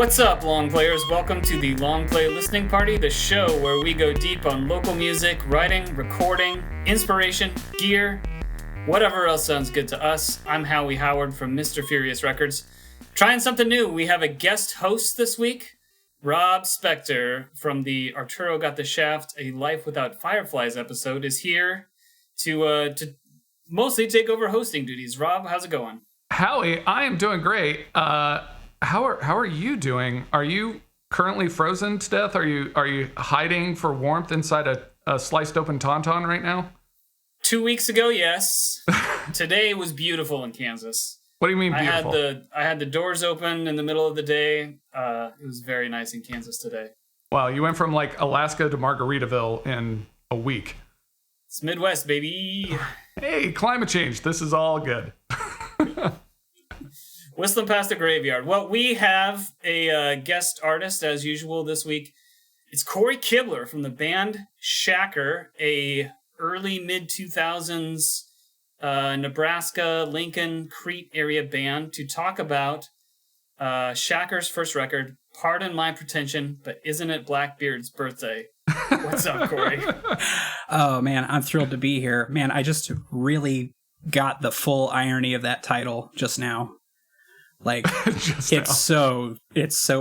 What's up, Long Players? Welcome to the Long Play Listening Party, the show where we go deep on local music, writing, recording, inspiration, gear, whatever else sounds good to us. I'm Howie Howard from Mr. Furious Records. Trying something new. We have a guest host this week. Rob Spectre from the Arturo Got the Shaft, A Life Without Fireflies episode is here to mostly take over hosting duties. Rob, how's it going? Howie, I am doing great. How are you doing? Are you currently frozen to death? Are you hiding for warmth inside a sliced open tauntaun right now? 2 weeks ago, yes. Today was beautiful in Kansas. What do you mean beautiful? I had the doors open in the middle of the day. It was very nice in Kansas today. Wow, you went from like Alaska to Margaritaville in a week. It's Midwest, baby. Hey, climate change. This is all good. Whistling past the graveyard. Well, we have a guest artist, as usual, this week. It's Cory Kibler from the band Shacker, a early mid-2000s Nebraska, Lincoln, Crete area band, to talk about Shacker's first record, Pardon My Pretension, but Isn't It Blackbeard's Birthday? What's up, Cory? Oh, man, I'm thrilled to be here. Man, I just really got the full irony of that title just now. Like, it's so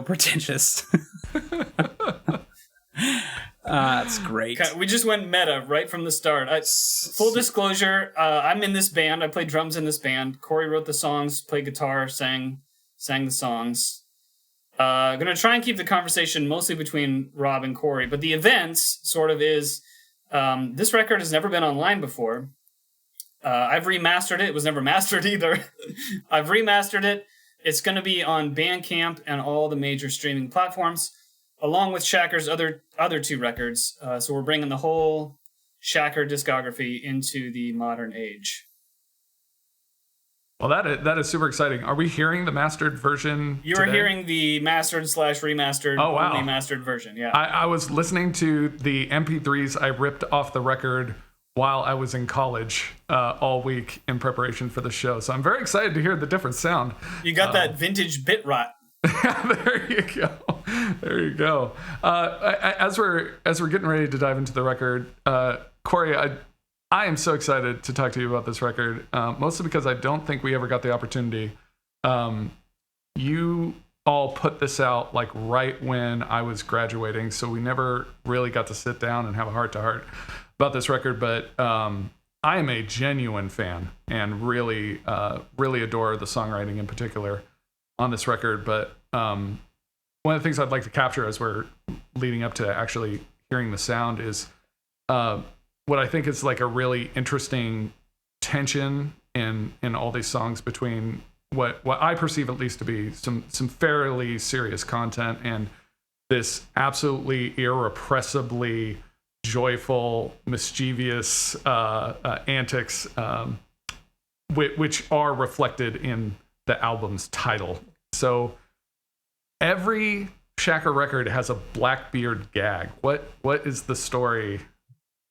pretentious. It's great. We just went meta right from the start. Full disclosure, I'm in this band. I play drums in this band. Cory wrote the songs, played guitar, sang the songs. Going to try and keep the conversation mostly between Rob and Cory, but the events sort of is, this record has never been online before. I've remastered it. It was never mastered either. I've remastered it. It's going to be on Bandcamp and all the major streaming platforms, along with Shacker's other two records. So we're bringing the whole Shacker discography into the modern age. Well, that is super exciting. Are we hearing the mastered version You are hearing the mastered/remastered, only mastered version, yeah. I was listening to the MP3s I ripped off the record while I was in college all week in preparation for the show. So I'm very excited to hear the different sound. You got that vintage bit rot. There you go. As we're getting ready to dive into the record, Cory, I am so excited to talk to you about this record, mostly because I don't think we ever got the opportunity. You all put this out like right when I was graduating, so we never really got to sit down and have a heart-to-heart about this record, but I am a genuine fan and really adore the songwriting in particular on this record. But one of the things I'd like to capture as we're leading up to actually hearing the sound is what I think is like a really interesting tension in all these songs between what I perceive at least to be some fairly serious content and this absolutely irrepressibly joyful, mischievous antics, which are reflected in the album's title. So every Shacker record has a Blackbeard gag. What is the story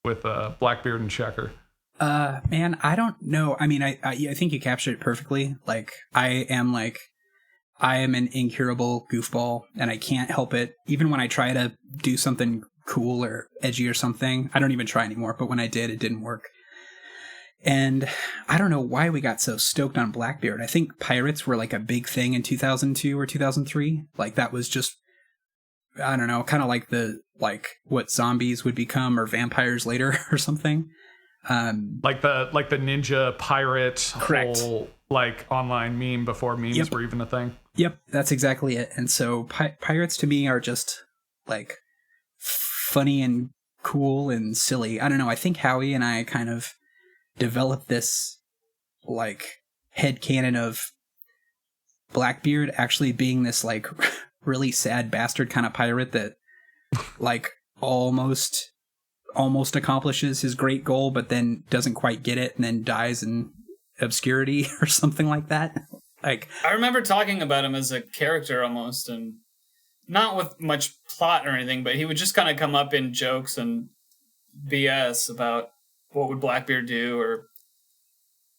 with Blackbeard and Shacker? Man, I don't know. I mean, I think you captured it perfectly. Like, I am an incurable goofball, and I can't help it. Even when I try to do something cool or edgy or something, I don't even try anymore, but when I did, it didn't work. And I don't know why we got so stoked on Blackbeard. I think pirates were like a big thing in 2002 or 2003. Like, that was just, I don't know, kind of like what zombies would become or vampires later or something. Like the ninja pirate correct. Whole like online meme before memes were even a thing. Yep, that's exactly it. And so pirates to me are just like funny and cool and silly. I don't know. I think Howie and I kind of developed this like headcanon of Blackbeard actually being this like really sad bastard kind of pirate that like almost accomplishes his great goal, but then doesn't quite get it and then dies in obscurity or something like that. Like, I remember talking about him as a character almost, and not with much plot or anything, but he would just kind of come up in jokes and BS about what would Blackbeard do, or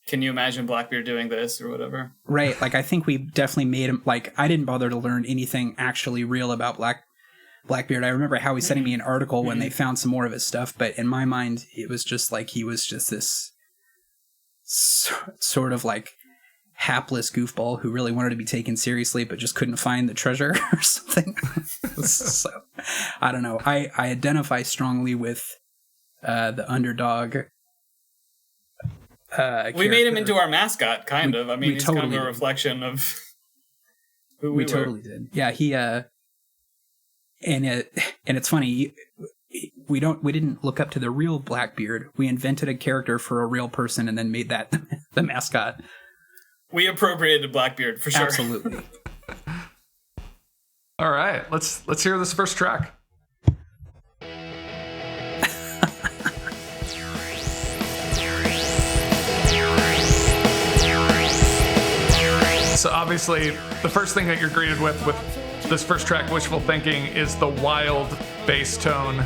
can you imagine Blackbeard doing this or whatever? Right. Like, I think we definitely made him, like, I didn't bother to learn anything actually real about Blackbeard. I remember Howie sending me an article when they found some more of his stuff, but in my mind, it was just like he was just this sort of like hapless goofball who really wanted to be taken seriously, but just couldn't find the treasure or something. So, I don't know. I identify strongly with the underdog. We made him into our mascot, kind of. I mean, he's totally kind of a reflection of who we were. Totally did. Yeah, he and it's funny, we didn't look up to the real Blackbeard. We invented a character for a real person and then made that the mascot. We appropriated Blackbeard for sure. Absolutely. All right, let's hear this first track. So obviously, the first thing that you're greeted with this first track, Wishful Thinking, is the wild bass tone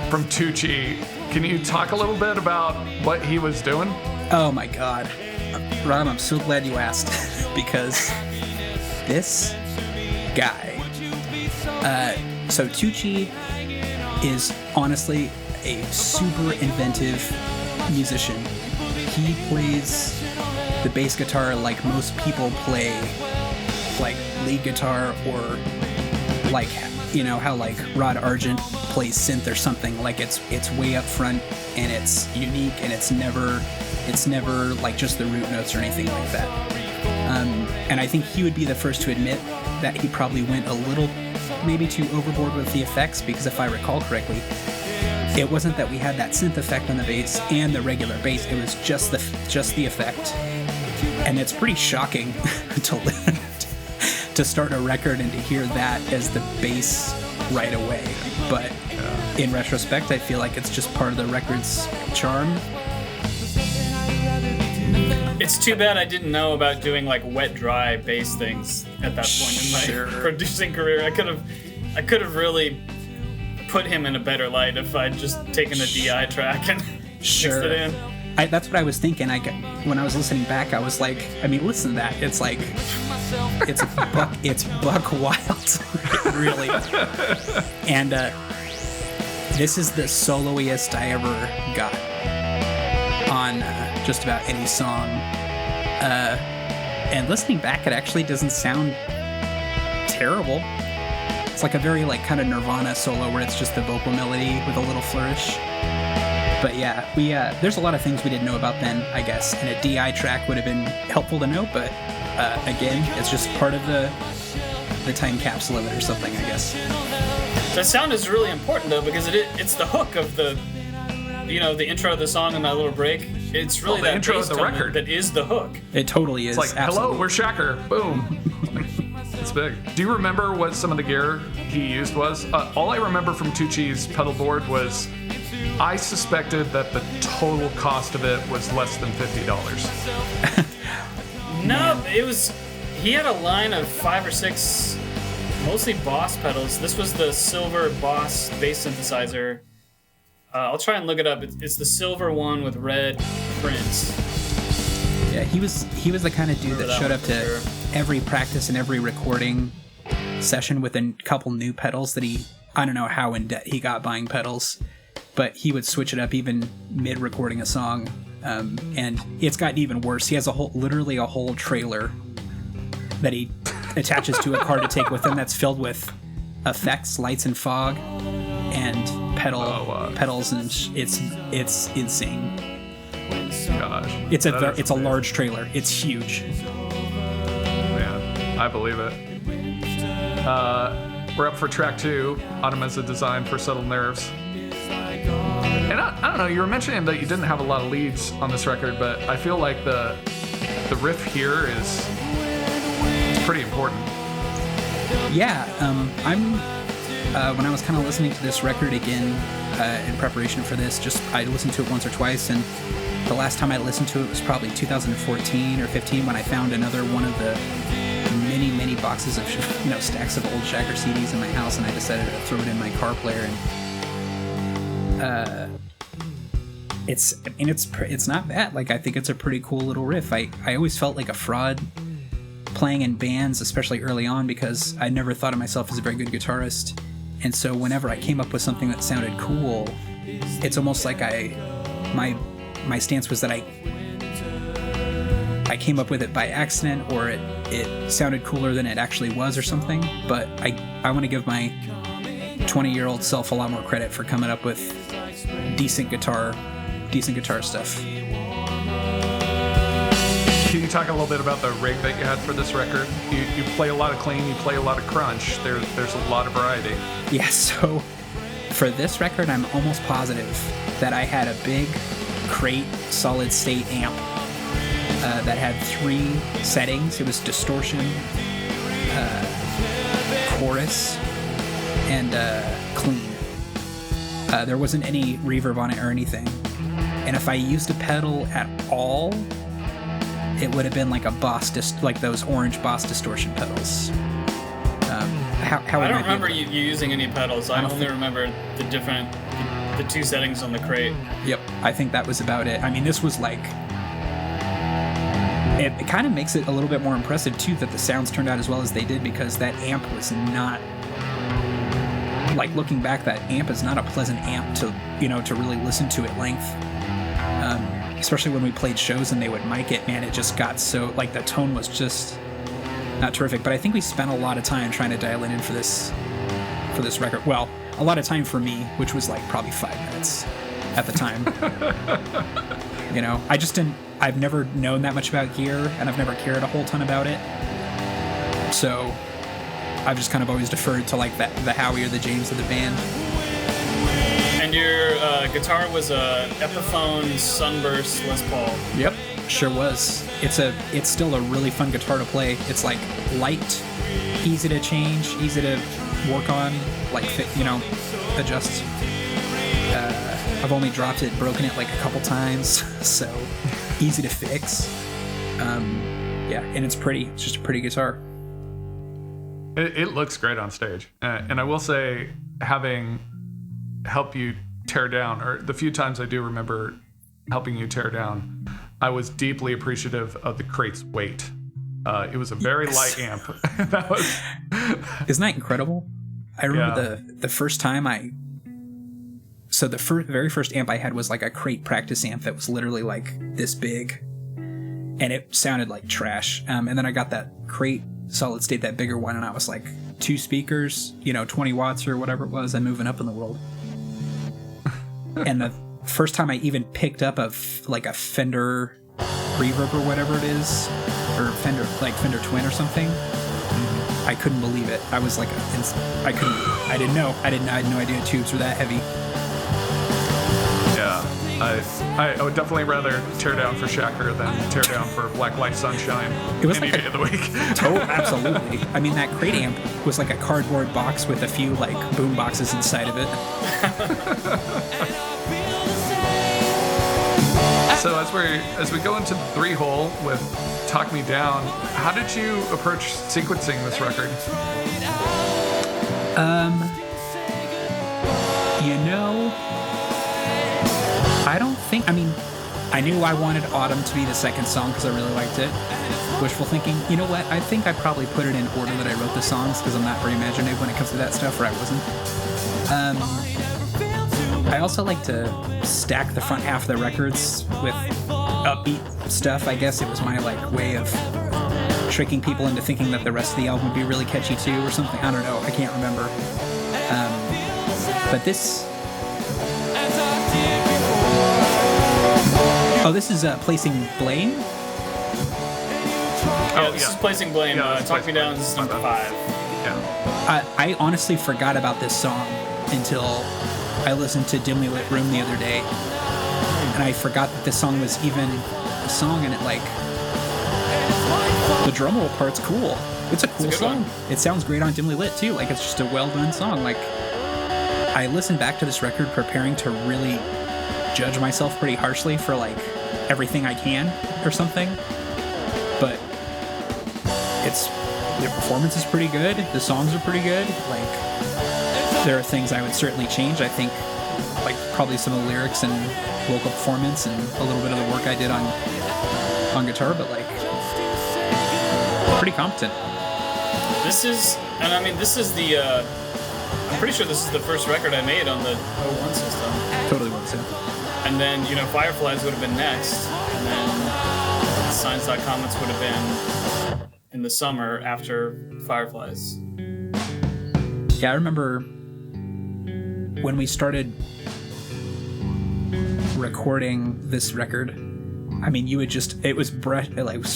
from Tucci. Can you talk a little bit about what he was doing? Oh my God. Rob, I'm so glad you asked, because this guy, so Tucci is honestly a super inventive musician. He plays the bass guitar like most people play like lead guitar, or like, you know, how like Rod Argent plays synth or something. Like it's way up front and it's unique, and it's never like just the root notes or anything like that. And I think he would be the first to admit that he probably went a little maybe too overboard with the effects, because if I recall correctly, it wasn't that we had that synth effect on the bass and the regular bass, it was just the effect. And it's pretty shocking to start a record and to hear that as the bass right away. But in retrospect, I feel like it's just part of the record's charm. It's too bad I didn't know about doing like wet dry bass things at that point in my producing career. I could have really put him in a better light if I'd just taken a DI track and mixed it in. That's what I was thinking. When I was listening back, I was like, I mean, listen to that. It's like, it's buck wild, really. And this is the soloiest I ever got on just about any song. And listening back, it actually doesn't sound terrible. It's like a very like kind of Nirvana solo where it's just the vocal melody with a little flourish. But yeah, there's a lot of things we didn't know about then, I guess, and a DI track would have been helpful to know, but again, it's just part of the time capsule of it or something, I guess. The sound is really important though, because it's the hook of the intro of the song and that little break. It's really that intro bass of the tone record that is the hook. It totally is. It's like, hello, we're Shacker. Boom. It's big. Do you remember what some of the gear he used was? All I remember from Tucci's pedal board was I suspected that the total cost of it was less than $50. No, he had a line of 5 or 6, mostly Boss pedals. This was the silver Boss bass synthesizer. I'll try and look it up. It's the silver one with red prints. Yeah, he was the kind of dude that showed up to every practice and every recording session with a couple new pedals that I don't know how in debt he got buying pedals, but he would switch it up even mid-recording a song. And it's gotten even worse. He has literally a whole trailer that he attaches to a car to take with him that's filled with effects, lights and fog, and pedals, and it's insane. Gosh, it's a large trailer. It's huge. Man, I believe it. We're up for track 2, Autumn as a Design for Subtle Nerves. And I don't know, you were mentioning that you didn't have a lot of leads on this record, but I feel like the riff here is pretty important. Yeah, when I was kind of listening to this record again in preparation for this, I listened to it once or twice, and the last time I listened to it was probably 2014 or 15 when I found another one of the many boxes of stacks of old Shacker CDs in my house, and I decided to throw it in my car player. And it's not bad. Like, I think it's a pretty cool little riff. I always felt like a fraud playing in bands, especially early on, because I never thought of myself as a very good guitarist. And so whenever I came up with something that sounded cool, it's almost like my stance was that I came up with it by accident, or it sounded cooler than it actually was or something. But I want to give my 20-year-old self a lot more credit for coming up with decent guitar stuff. Can you talk a little bit about the rig that you had for this record? You play a lot of clean, you play a lot of crunch. There's a lot of variety. Yeah, so for this record, I'm almost positive that I had a big crate solid state amp that had 3 settings. It was distortion, chorus, and clean. There wasn't any reverb on it or anything. And if I used a pedal at all, it would have been like a like those orange Boss distortion pedals. How I don't remember you using any pedals. I only remember the 2 settings on the crate. Yep, I think that was about it. I mean, this was like... It kind of makes it a little bit more impressive, too, that the sounds turned out as well as they did, because that amp was not... Like, looking back, that amp is not a pleasant amp to really listen to at length. Especially when we played shows and they would mic it, man, it just got so... Like, the tone was just not terrific. But I think we spent a lot of time trying to dial it in for this record. Well, a lot of time for me, which was like probably 5 minutes at the time. I just didn't... I've never known that much about gear, and I've never cared a whole ton about it. So I've just kind of always deferred to like the Howie or the James of the band. And your guitar was a Epiphone Sunburst Les Paul. Yep, sure was. It's still a really fun guitar to play. It's like light, easy to change, easy to work on, like fit, adjust. I've only dropped it, broken it like a couple times, so easy to fix. Yeah, and it's pretty. It's just a pretty guitar. It looks great on stage. And I will say, having helped you tear down, or the few times I do remember helping you tear down, I was deeply appreciative of the crate's weight. It was a very light amp. Isn't that incredible? I remember the first time So the very first amp I had was like a crate practice amp that was literally like this big, and it sounded like trash. And then I got that crate solid state, that bigger one, and I was like, 2 speakers, 20 watts or whatever it was. I'm moving up in the world. And the first time I even picked up a Fender reverb or whatever it is, or Fender Twin or something, I couldn't believe it. I was like, I didn't know. I had no idea tubes were that heavy. I would definitely rather tear down for Shacker than tear down for Black Light Sunshine any day of the week. Absolutely. I mean, that crate amp was like a cardboard box with a few like boom boxes inside of it. So as we go into the 3-hole with Talk Me Down, how did you approach sequencing this record? I don't think... I mean, I knew I wanted Autumn to be the second song because I really liked it. Wishful thinking. You know what? I think I probably put it in order that I wrote the songs because I'm not very imaginative when it comes to that stuff, or I wasn't. I also like to stack the front half of the records with upbeat stuff. I guess it was my way of tricking people into thinking that the rest of the album would be really catchy too, or something. I don't know. I can't remember. But this... Oh, this is Placing Blame? This is Placing Blame. Talk Me Down is number 5. Yeah. I honestly forgot about this song until I listened to Dimly Lit Room the other day. And I forgot that this song was even a song, and the drum roll part's cool. It's a cool song. It sounds great on Dimly Lit too. It's just a well-done song. I listened back to this record preparing to really judge myself pretty harshly for everything I can or something, but the performance is pretty good, the songs are pretty good. There are things I would certainly change. I think like probably some of the lyrics and vocal performance and a little bit of the work I did on guitar, but like pretty competent. This is the I'm pretty sure this is the first record I made on the 01 system. Totally was, yeah. And then, Fireflies would have been next, and then Signs.Comets would have been in the summer after Fireflies. Yeah, I remember when we started recording this record. I mean, it was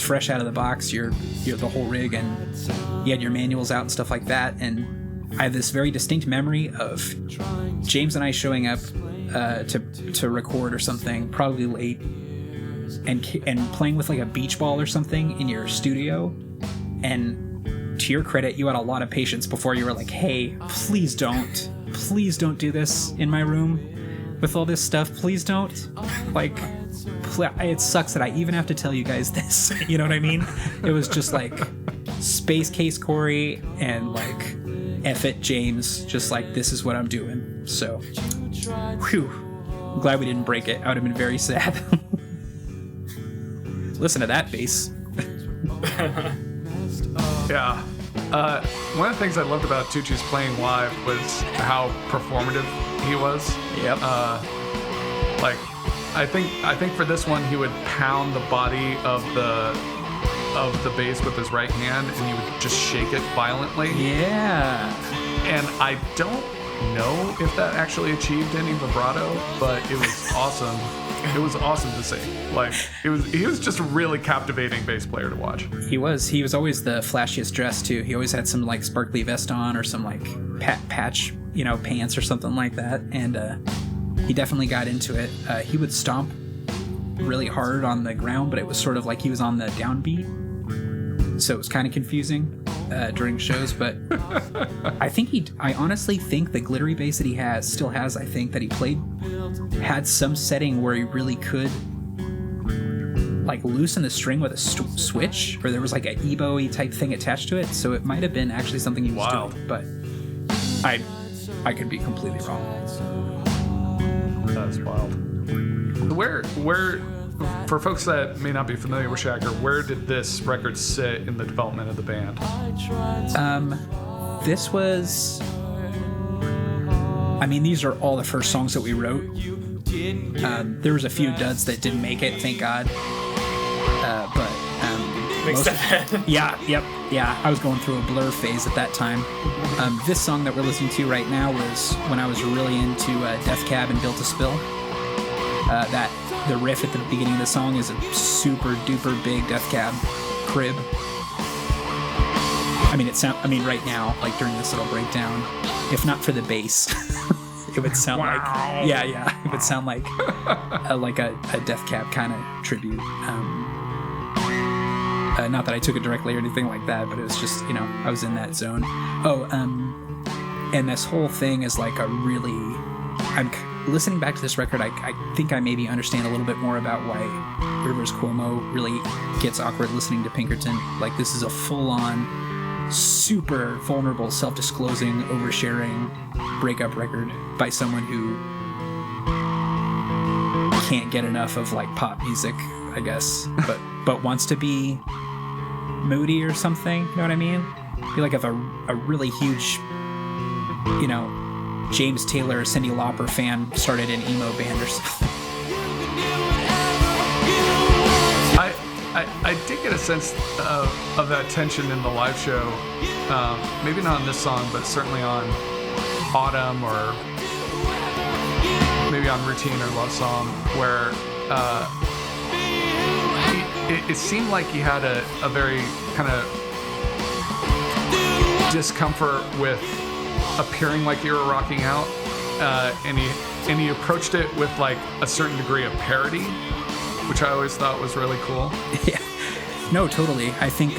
fresh out of the box. You're the whole rig, and you had your manuals out and stuff like that. And I have this very distinct memory of James and I showing up to record or something, probably late, and playing with like a beach ball or something in your studio. And to your credit, you had a lot of patience before you were like, "Hey, please don't do this in my room with all this stuff. Please don't." Like, it sucks that I even have to tell you guys this. You know what I mean? It was just like Space Case Cory and like F it James, just like, this is what I'm doing. So, whew. I'm glad we didn't break it. I would have been very sad. Listen to that bass. Yeah. One of the things I loved about Tucci's playing live was how performative he was. Yep. I think for this one he would pound the body of the bass with his right hand, and he would just shake it violently. Yeah. And I don't know if that actually achieved any vibrato, but it was awesome. It was awesome to see. Like, he was just a really captivating bass player to watch. He was always the flashiest dressed too. He always had some like sparkly vest on or some like patch, pants or something like that. And he definitely got into it. He would stomp really hard on the ground, but it was sort of like he was on the downbeat. So it was kind of confusing during shows, but I honestly think the glittery bass that he still has, I think that he had some setting where he really could like loosen the string with a switch, or there was like an ebow-y type thing attached to it. So it might have been actually something he was doing, but I could be completely wrong. That's wild. Where for folks that may not be familiar with Shacker, where did this record sit in the development of the band? This was, I mean, these are all the first songs that we wrote. There was a few duds that didn't make it, thank God. But yeah. I was going through a Blur phase at that time. This song that we're listening to right now was when I was really into Death Cab and Built to Spill. The riff at the beginning of the song is a super duper big Death Cab crib. I mean, right now, like during this little breakdown, if not for the bass, it would sound like, it would sound like a Death Cab kind of tribute. Not that I took it directly or anything like that, but it was just, I was in that zone. And this whole thing is like I'm listening back to this record, I think I maybe understand a little bit more about why Rivers Cuomo really gets awkward listening to Pinkerton. Like, this is a full-on, super vulnerable, self-disclosing, oversharing breakup record by someone who can't get enough of like pop music, I guess, but wants to be moody or something. You know what I mean? I feel like if a really huge, James Taylor, Cyndi Lauper fan started an emo band or something. I did get a sense of that tension in the live show. Maybe not on this song, but certainly on Autumn, or maybe on Routine or Love Song, where it seemed like he had a very kind of discomfort with appearing like you were rocking out, and he approached it with like a certain degree of parody, which I always thought was really cool. Yeah, no, totally. I think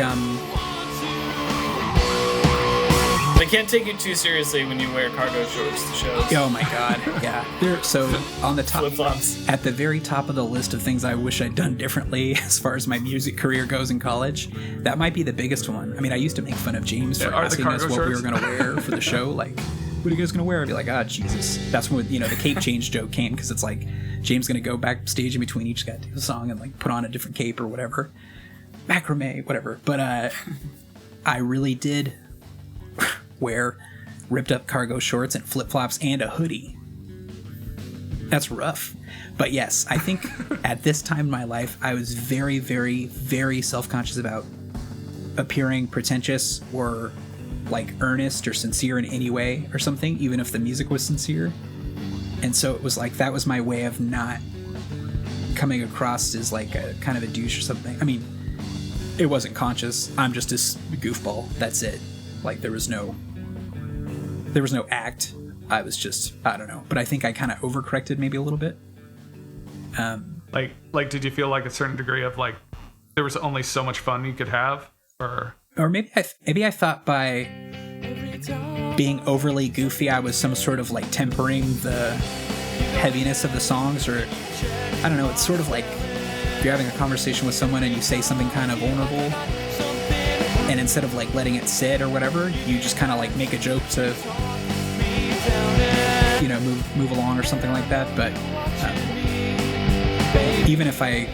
they can't take you too seriously when you wear cargo shorts to shows. Oh my God, yeah. So on the top, flip-flops. At the very top of the list of things I wish I'd done differently as far as my music career goes in college, that might be the biggest one. I mean, I used to make fun of James for asking us what we were going to wear for the show. Like, what are you guys gonna wear? I'd be like, Jesus. That's when, the cape change joke came, because it's like James gonna go backstage in between each guy, do a song, and like put on a different cape or whatever, macrame, whatever. But I really did wear ripped up cargo shorts and flip flops and a hoodie. That's rough. But yes, I think at this time in my life, I was very, very, very self-conscious about appearing pretentious or like earnest or sincere in any way or something, even if the music was sincere. And so it was like, that was my way of not coming across as like a kind of a douche or something. I mean, it wasn't conscious. I'm just a goofball. That's it. Like there was no act. I was just, I don't know. But I think I kind of overcorrected maybe a little bit. Like, did you feel like a certain degree of like, there was only so much fun you could have? Or maybe I thought by being overly goofy, I was some sort of like tempering the heaviness of the songs, or I don't know. It's sort of like if you're having a conversation with someone and you say something kind of vulnerable, and instead of like letting it sit or whatever, you just kind of like make a joke to, move along or something like that. But even if I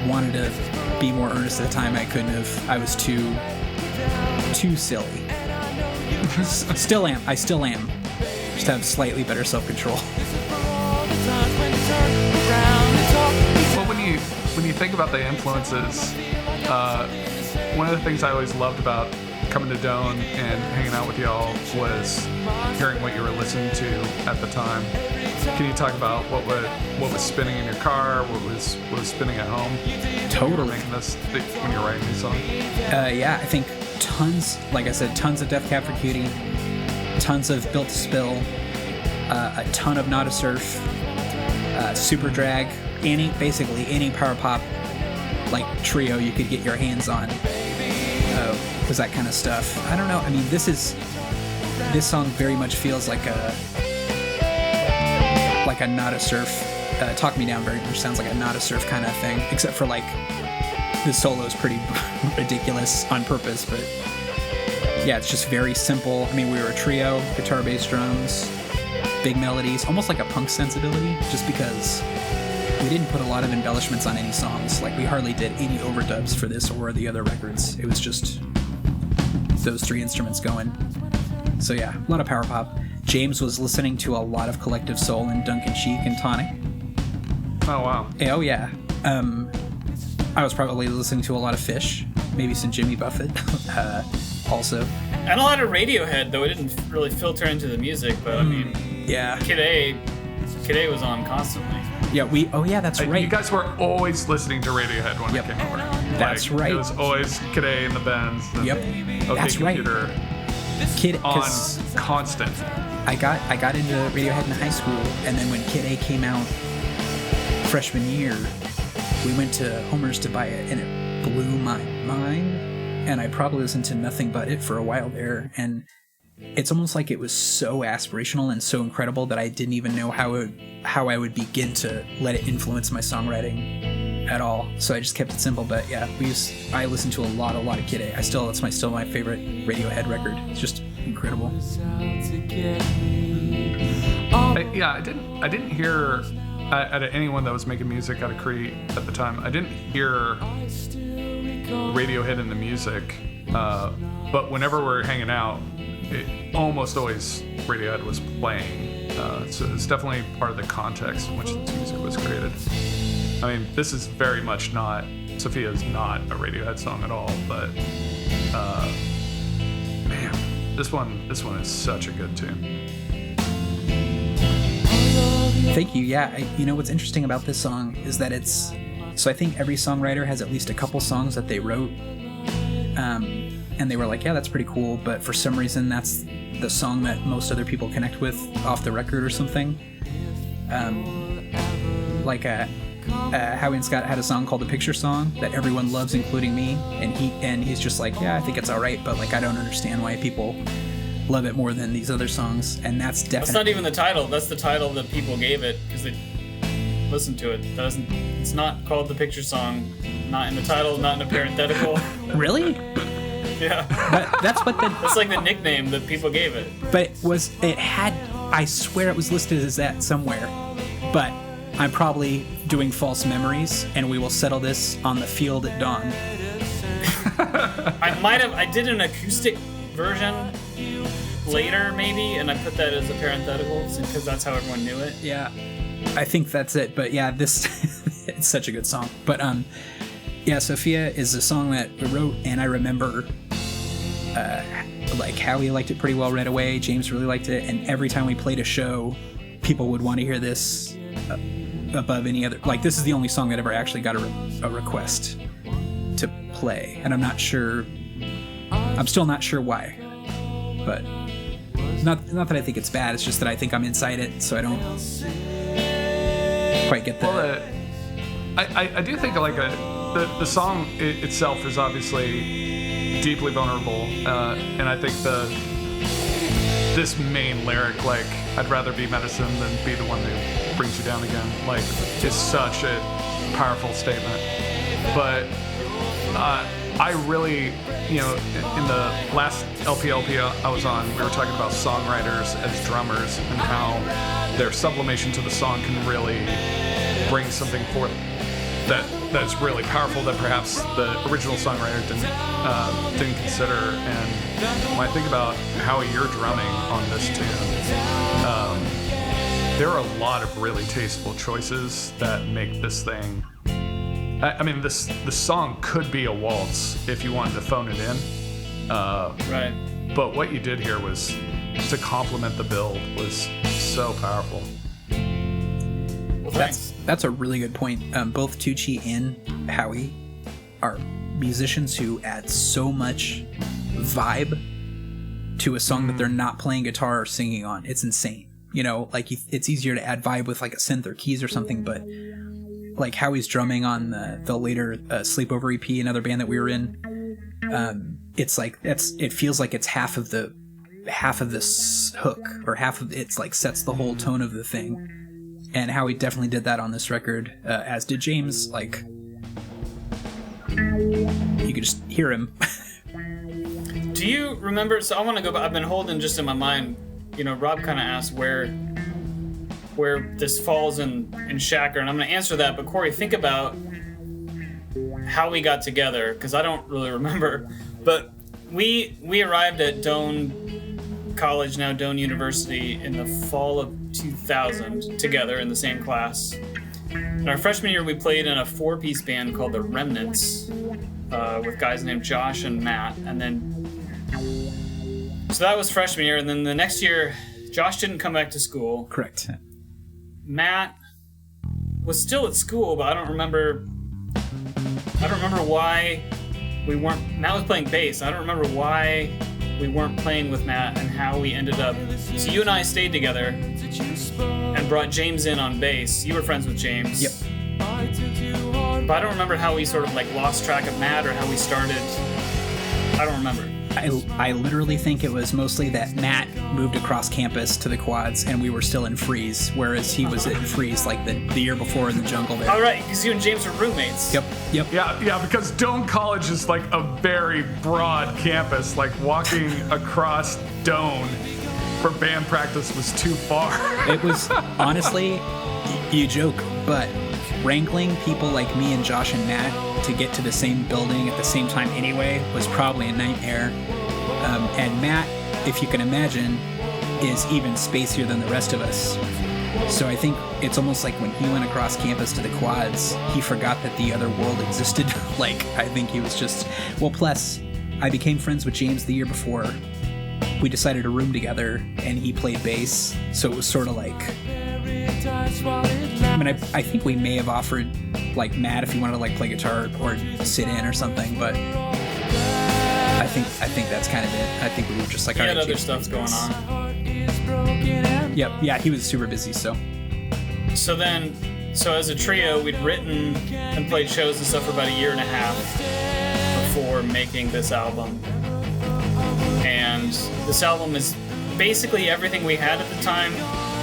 wanted to be more earnest at the time, I couldn't have. I was too silly. Still am. I still am. Just have slightly better self-control. Well, when you think about the influences, one of the things I always loved about coming to Doan and hanging out with y'all was hearing what you were listening to at the time. Can you talk about what was spinning in your car, what was spinning at home? Totally. Making this when you're writing these songs. Yeah, I think tons. Like I said, tons of Death Cab for Cutie, tons of Built to Spill, a ton of Not a Surf, Super Drag, basically any power pop like trio you could get your hands on. Was that kind of stuff. I don't know. I mean, this song very much feels like a Not a Surf. Talk Me Down very much sounds like a Not a Surf kind of thing, except for like the solo is pretty ridiculous on purpose. But yeah, it's just very simple. I mean, we were a trio, guitar, bass, drums, big melodies, almost like a punk sensibility, just because we didn't put a lot of embellishments on any songs. Like we hardly did any overdubs for this or the other records. It was just those three instruments going. So yeah, a lot of power pop. James was listening to a lot of Collective Soul and Duncan Sheik and Tonic. Oh wow. Oh yeah. I was probably listening to a lot of Fish, maybe some Jimmy Buffett also. And a lot of Radiohead, though it didn't really filter into the music, but I mean, yeah. Kid A was on constantly. Yeah, that's right. You guys were always listening to Radiohead when I came over. That's right. It was always Kid A and the Benz. Yep. OK That's Computer. Right. Kid on constant. I got into Radiohead in high school, and then when Kid A came out freshman year, we went to Homer's to buy it, and it blew my mind. And I probably listened to nothing but it for a while there, and it's almost like it was so aspirational and so incredible that I didn't even know how I would begin to let it influence my songwriting at all. So I just kept it simple. But yeah, I listened to a lot of Kid A. That's still my favorite Radiohead record. It's just incredible. I didn't hear out of anyone that was making music out of Crete at the time. I didn't hear Radiohead in the music, but whenever we're hanging out, almost always Radiohead was playing. So it's definitely part of the context in which this music was created. I mean, this is very much not, Sophia is not a Radiohead song at all, but man, this one is such a good tune. Thank you. Yeah, what's interesting about this song is that so I think every songwriter has at least a couple songs that they wrote, and they were like, yeah, that's pretty cool, but for some reason that's the song that most other people connect with off the record or something. Howie and Scott had a song called The Picture Song that everyone loves, including me, and he's just like, yeah, I think it's all right, but like I don't understand why people love it more than these other songs. And that's definitely... That's not even the title. That's the title that people gave it because they listened to it. It's not called The Picture Song. Not in the title, not in a parenthetical. Really? Yeah. But that's what the. That's like the nickname that people gave it. But it had. I swear it was listed as that somewhere. But I'm probably doing false memories, and we will settle this on the field at dawn. I did an acoustic version later, maybe, and I put that as a parenthetical because that's how everyone knew it. Yeah, I think that's it. But yeah, this it's such a good song. But yeah, Sophia is a song that we wrote, and I remember like Howie liked it pretty well right away. James really liked it, and every time we played a show, people would want to hear this above any other. Like, this is the only song that ever actually got a request to play, and I'm still not sure why, but not that I think it's bad. It's just that I think I'm inside it, so I don't quite get the. Well, I do think like the song itself is obviously deeply vulnerable, and I think this main lyric, like, I'd rather be medicine than be the one who brings you down again, like, is such a powerful statement. But I really, in the last LP I was on, we were talking about songwriters as drummers and how their sublimation to the song can really bring something forth that's really powerful that perhaps the original songwriter didn't consider. And when I think about how you're drumming on this tune, there are a lot of really tasteful choices that make this thing. I mean, the song could be a waltz if you wanted to phone it in. Right. But what you did here was to complement the build was so powerful. Well, thanks. That's a really good point. Both Tucci and Howie are musicians who add so much vibe to a song that they're not playing guitar or singing on. It's insane. Like, it's easier to add vibe with like a synth or keys or something, but like Howie's drumming on the later Sleepover EP, another band that we were in, it's like it feels like it's half of this hook, or half of it's like sets the whole tone of the thing. And Howie definitely did that on this record, as did James. Like, you could just hear him. Do you remember? So I want to go back. I've been holding just in my mind. Rob kind of asked where this falls in Shacker, and I'm going to answer that. But Cory, think about how we got together, because I don't really remember. But we arrived at Doane College, now Doane University, in the fall of 2000 together in the same class. In our freshman year, we played in a 4-piece band called the Remnants with guys named Josh and Matt. And then, so that was freshman year. And then the next year, Josh didn't come back to school. Correct. Matt was still at school, but I don't remember why we weren't. Matt was playing bass. I don't remember why we weren't playing with Matt and how we ended up. So you and I stayed together and brought James in on bass. You were friends with James. Yep. But I don't remember how we sort of like lost track of Matt or how we started. I don't remember. I literally think it was mostly that Matt moved across campus to the quads and we were still in Freeze, whereas he was in Freeze like the year before in the jungle there. Oh, right, because you and James were roommates. Yep. Yeah, because Doane College is like a very broad campus. Like, walking across Doane for band practice was too far. It was, honestly, you joke, but wrangling people like me and Josh and Matt to get to the same building at the same time anyway was probably a nightmare. And Matt, if you can imagine, is even spacier than the rest of us. So I think it's almost like when he went across campus to the quads, he forgot that the other world existed. Like, I think he was just... Well, plus, I became friends with James the year before. We decided to room together, and he played bass, so it was sort of like... I mean, I think we may have offered, like, Matt if he wanted to, like, play guitar or sit in or something, but I think that's kind of it. I think we were just like... He had other stuff going on. Yep, yeah, he was super busy, so... So as a trio, we'd written and played shows and stuff for about a year and a half before making this album. And this album is basically everything we had at the time,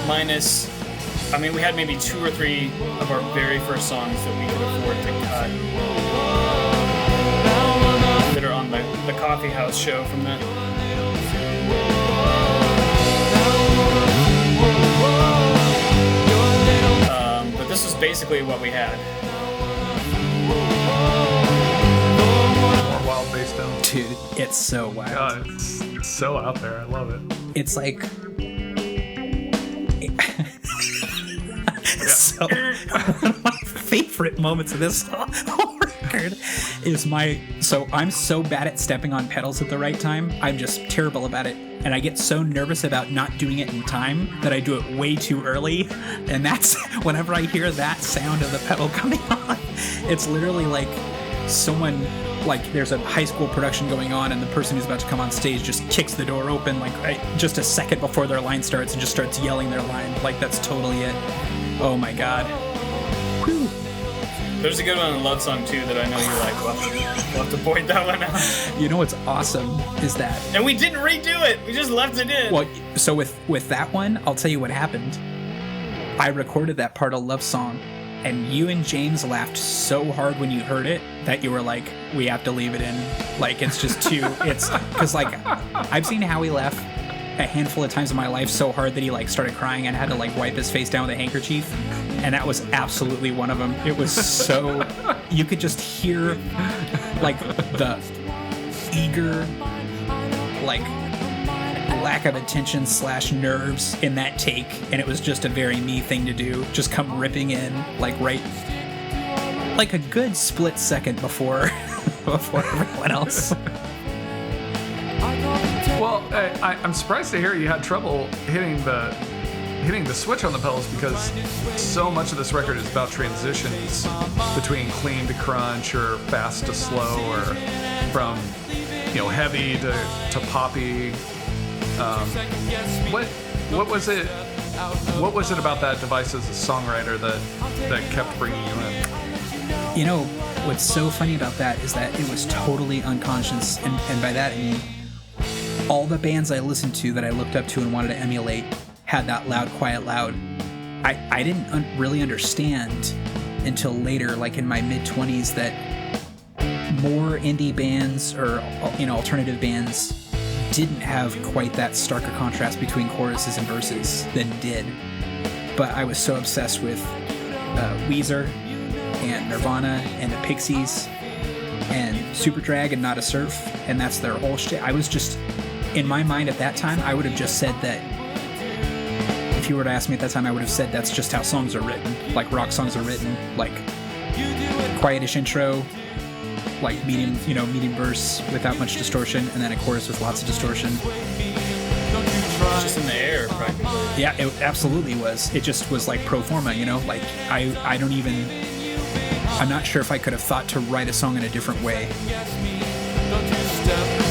minus... I mean, we had maybe 2 or 3 of our very first songs that we could afford to cut that are on the the coffee house show from that. But this was basically what we had. More wild bass down. Dude, it's so wild. God, it's so out there. I love it. It's like... So, one of my favorite moments of this whole record is so I'm so bad at stepping on pedals at the right time. I'm just terrible about it. And I get so nervous about not doing it in time that I do it way too early. And that's whenever I hear that sound of the pedal coming on, it's literally like someone, like there's a high school production going on and the person who's about to come on stage just kicks the door open like just a second before their line starts and just starts yelling their line. Like that's totally it. Oh my god. Whew. There's a good one in Love Song too that I know you like. We'll have to point that one out. You know what's awesome is that... And we didn't redo it. We just left it in. Well, so with that one, I'll tell you what happened. I recorded that part of Love Song, and you and James laughed so hard when you heard it that you were like, we have to leave it in. Like, it's just too... It's... Because, like, I've seen Howie laugh a handful of times in my life so hard that he like started crying and had to like wipe his face down with a handkerchief, and that was absolutely one of them. It was so you could just hear like the eager like lack of attention / nerves in that take, and it was just a very me thing to do, just come ripping in like right like a good split second before everyone else. Well, I'm surprised to hear you had trouble hitting the switch on the pedals, because so much of this record is about transitions between clean to crunch or fast to slow, or from heavy to poppy. What was it about that device as a songwriter that kept bringing you in? You know what's so funny about that is that it was totally unconscious, and by that I mean all the bands I listened to that I looked up to and wanted to emulate had that loud, quiet, loud. I didn't really understand until later, like in my mid-20s, that more indie bands or alternative bands didn't have quite that starker contrast between choruses and verses than did. But I was so obsessed with Weezer and Nirvana and the Pixies and Superdrag and Not a Surf, and that's their whole shit. I was just... In my mind at that time, I would have just said that, if you were to ask me at that time, I would have said that's just how songs are written. Like rock songs are written, like quietish intro, like medium verse without much distortion, and then a chorus with lots of distortion. It's just in the air, practically. Yeah, it absolutely was. It just was like pro forma, like I'm not sure if I could have thought to write a song in a different way.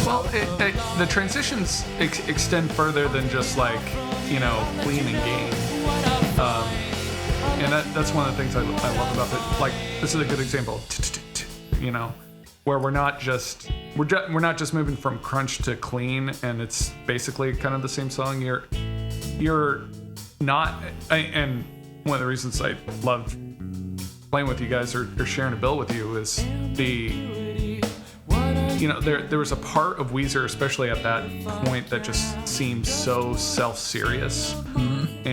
Well, the transitions extend further than just like, clean and gain. And that's one of the things I love about it. Like, this is a good example, where we're not just moving from crunch to clean, and it's basically kind of the same song. You're not, and one of the reasons I love playing with you guys or sharing a bill with you is there was a part of Weezer, especially at that point, that just seemed so self-serious. Mm-hmm.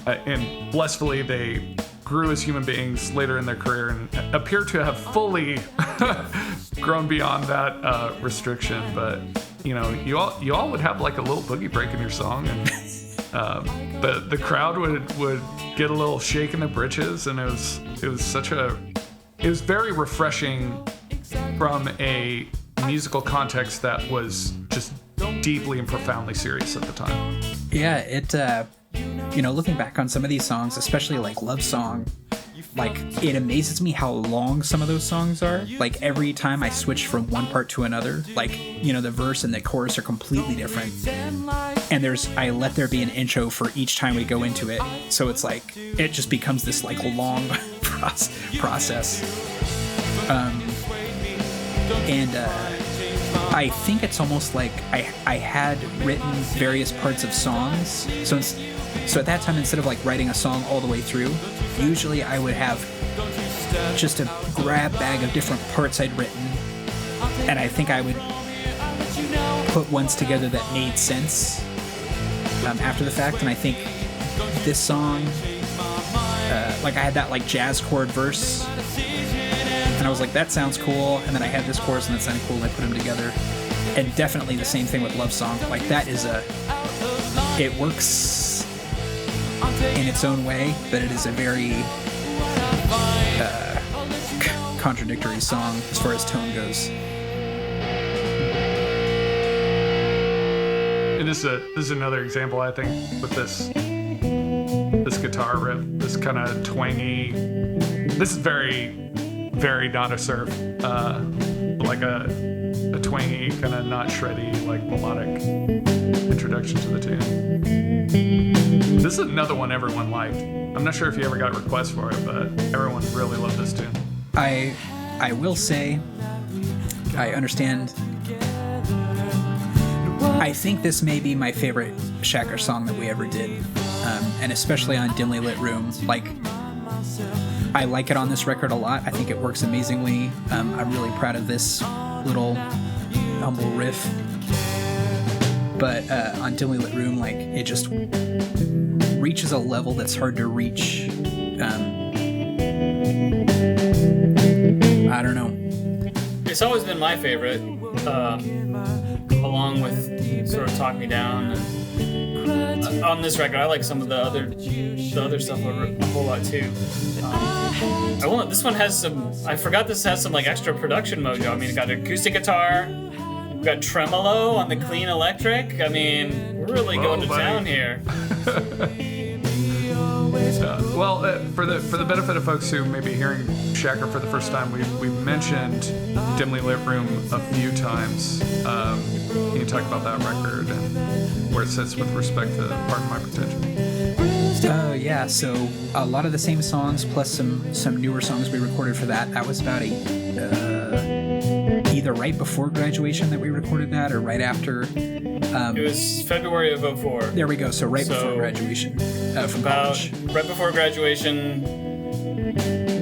And blissfully they grew as human beings later in their career and appear to have fully grown beyond that restriction. But you all would have like a little boogie break in your song, and the crowd would get a little shake in the britches, and it was very refreshing from a musical context that was just deeply and profoundly serious at the time. Yeah, it looking back on some of these songs, especially like Love Song, like it amazes me how long some of those songs are. Like every time I switch from one part to another, like the verse and the chorus are completely different, and I let there be an intro for each time we go into it, so it's like it just becomes this like long process. I think it's almost like I had written various parts of songs. So at that time, instead of like writing a song all the way through, usually I would have just a grab bag of different parts I'd written and I think I would put ones together that made sense after the fact. And I think this song, like I had that like jazz chord verse, and I was like, that sounds cool. And then I had this chorus, and that sounded cool, and I put them together. And definitely the same thing with Love Song. Like that is it works in its own way, but it is a very contradictory song as far as tone goes. And this is another example, I think, with this guitar riff, this kind of twangy. This is very, very not a surf, like a twangy, kind of not shreddy, like melodic introduction to the tune. This is another one everyone liked. I'm not sure if you ever got requests for it, but everyone really loved this tune. I will say, I understand. I think this may be my favorite Shacker song that we ever did, and especially on Dimly Lit Room. Like, I like it on this record a lot. I think it works amazingly. I'm really proud of this little humble riff. But on Dimly Lit Room, like, it just reaches a level that's hard to reach. I don't know. It's always been my favorite, along with sort of Talk Me Down. And, on this record, I like some of the other stuff a whole lot too. This one has some. I forgot this has some like extra production mojo. I mean, it got an acoustic guitar, we've got tremolo on the clean electric. I mean, we're really going to town here. For the benefit of folks who may be hearing Shacker for the first time, we mentioned Dimly Lit Room a few times. Can you talk about that record and where it sits with respect to Pardon My Pretension? Yeah, so a lot of the same songs plus some newer songs we recorded for that. That was about either right before graduation that we recorded that or right after. It was February of 2004. There we go. So before graduation from college. Right before graduation,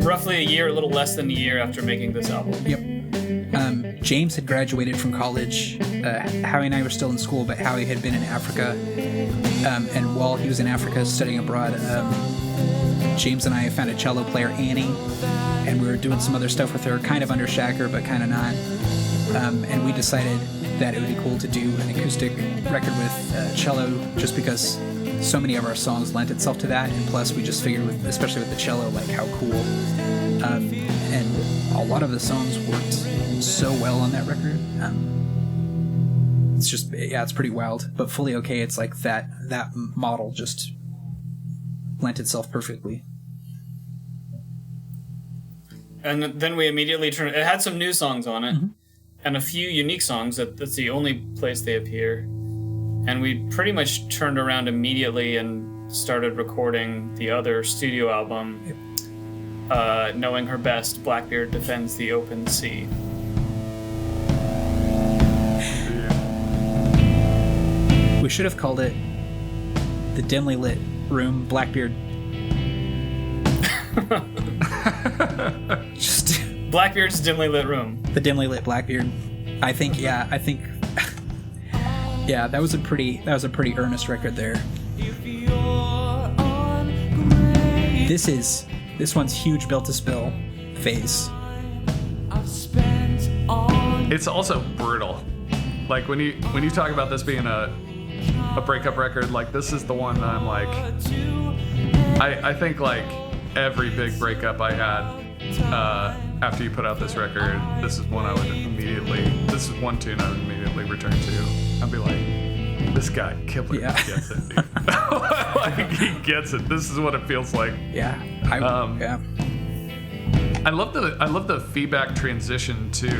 roughly a year, a little less than a year after making this album. Yep. James had graduated from college. Howie and I were still in school, but Howie had been in Africa. And while he was in Africa studying abroad, James and I found a cello player, Annie, and we were doing some other stuff with her, kind of under Shacker, but kind of not. And we decided that it would be cool to do an acoustic record with cello, just because so many of our songs lent itself to that, and plus we just figured, especially with the cello, like how cool. And a lot of the songs worked so well on that record. It's just, it's pretty wild, but Fully Okay, it's like that model just lent itself perfectly. And then we immediately turned. It had some new songs on it, mm-hmm. and a few unique songs. That's the only place they appear. And we pretty much turned around immediately and started recording the other studio album. Yep. Knowing Her Best, Blackbeard Defends the Open Sea. We should have called it The Dimly Lit Room Blackbeard. Just Blackbeard's Dimly Lit Room. The Dimly Lit Blackbeard. I think yeah, that was a pretty earnest record there. This one's huge Built to Spill phase. It's also brutal. Like when you talk about this being a breakup record, like this is the one that I'm like, I think like every big breakup I had after you put out this record, this is one tune I would immediately return to. I'd be like, this guy Kibler gets it, dude. Like he gets it. This is what it feels like. Yeah. I love the feedback transition to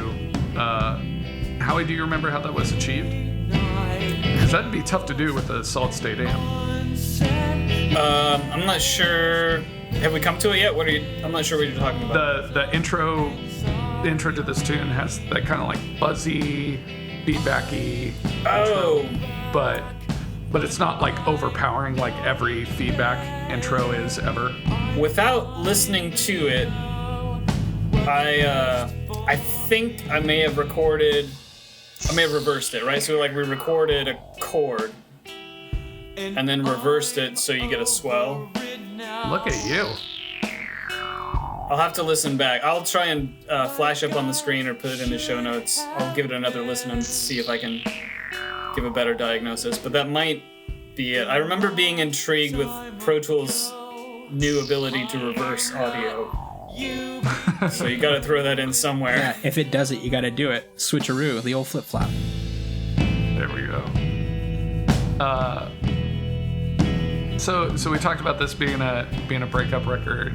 Howie, do you remember how that was achieved? Because that'd be tough to do with a solid state amp. I'm not sure. Have we come to it yet? I'm not sure what you're talking about. The intro to this tune has that kind of like buzzy, feedbacky intro, but it's not like overpowering like every feedback intro is ever. Without listening to it, I think I may have reversed it, right? So like we recorded a chord and then reversed it so you get a swell. Look at you. I'll have to listen back. I'll try and flash up on the screen or put it in the show notes. I'll give it another listen and see if I can give a better diagnosis. But that might be it. I remember being intrigued with Pro Tools' new ability to reverse audio. So you gotta throw that in somewhere. Yeah, if it does it, you gotta do it. Switcheroo, the old flip-flop. There we go. So we talked about this being a breakup record.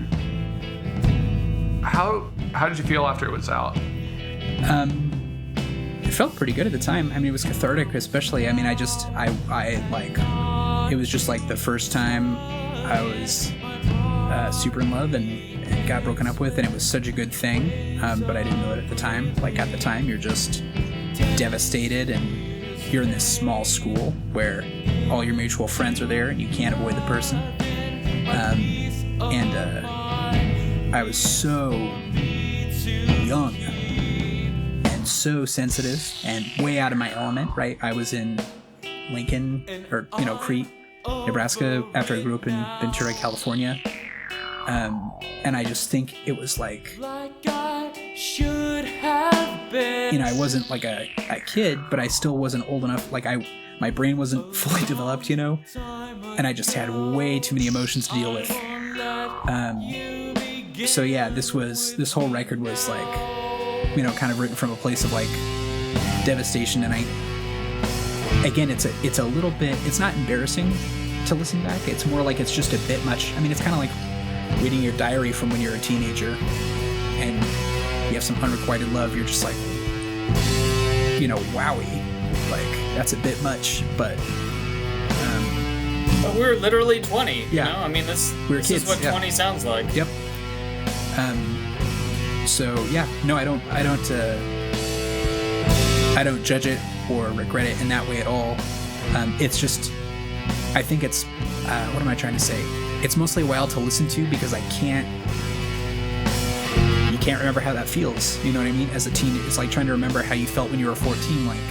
How did you feel after it was out? It felt pretty good at the time. I mean, it was cathartic, especially. I mean, I it was just like the first time I was super in love and got broken up with, and it was such a good thing. But I didn't know it at the time. Like at the time, you're just devastated, and you're in this small school where all your mutual friends are there, and you can't avoid the person. I was so young and so sensitive and way out of my element, right? I was in Lincoln, or, Crete, Nebraska, after I grew up in Ventura, California. And I just think it was like I wasn't like a kid, but I still wasn't old enough. Like my brain wasn't fully developed, and I just had way too many emotions to deal with. So yeah, this whole record was like, kind of written from a place of like devastation. And it's a little bit, it's not embarrassing to listen back. It's more like it's just a bit much. I mean, it's kind of like reading your diary from when you're a teenager and you have some unrequited love. You're just like, wowie, like that's a bit much, but we're literally 20. Yeah. I mean, this kids, is what yeah. 20 sounds like. Yep. So yeah, no, I don't judge it or regret it in that way at all. It's just, I think it's, what am I trying to say? It's mostly wild to listen to because you can't remember how that feels. You know what I mean? As a teen, it's like trying to remember how you felt when you were 14. Like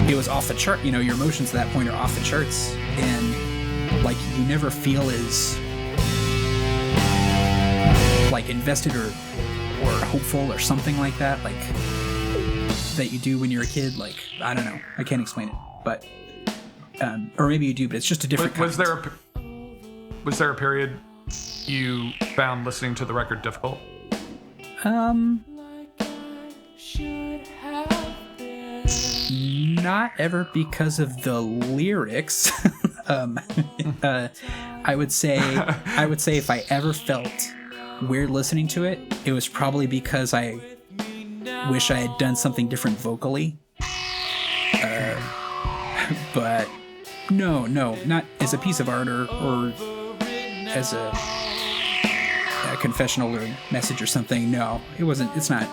it was off the chart. Your emotions at that point are off the charts, and like you never feel as like invested or hopeful or something like that, like that you do when you're a kid. Like I don't know, I can't explain it, but or maybe you do, but it's just a different kind. Was there a period you found listening to the record difficult? Not ever because of the lyrics. I would say if I ever felt weird listening to it, it was probably because I wish I had done something different vocally. But no, not as a piece of art or as a confessional or message or something. No, it wasn't. It's not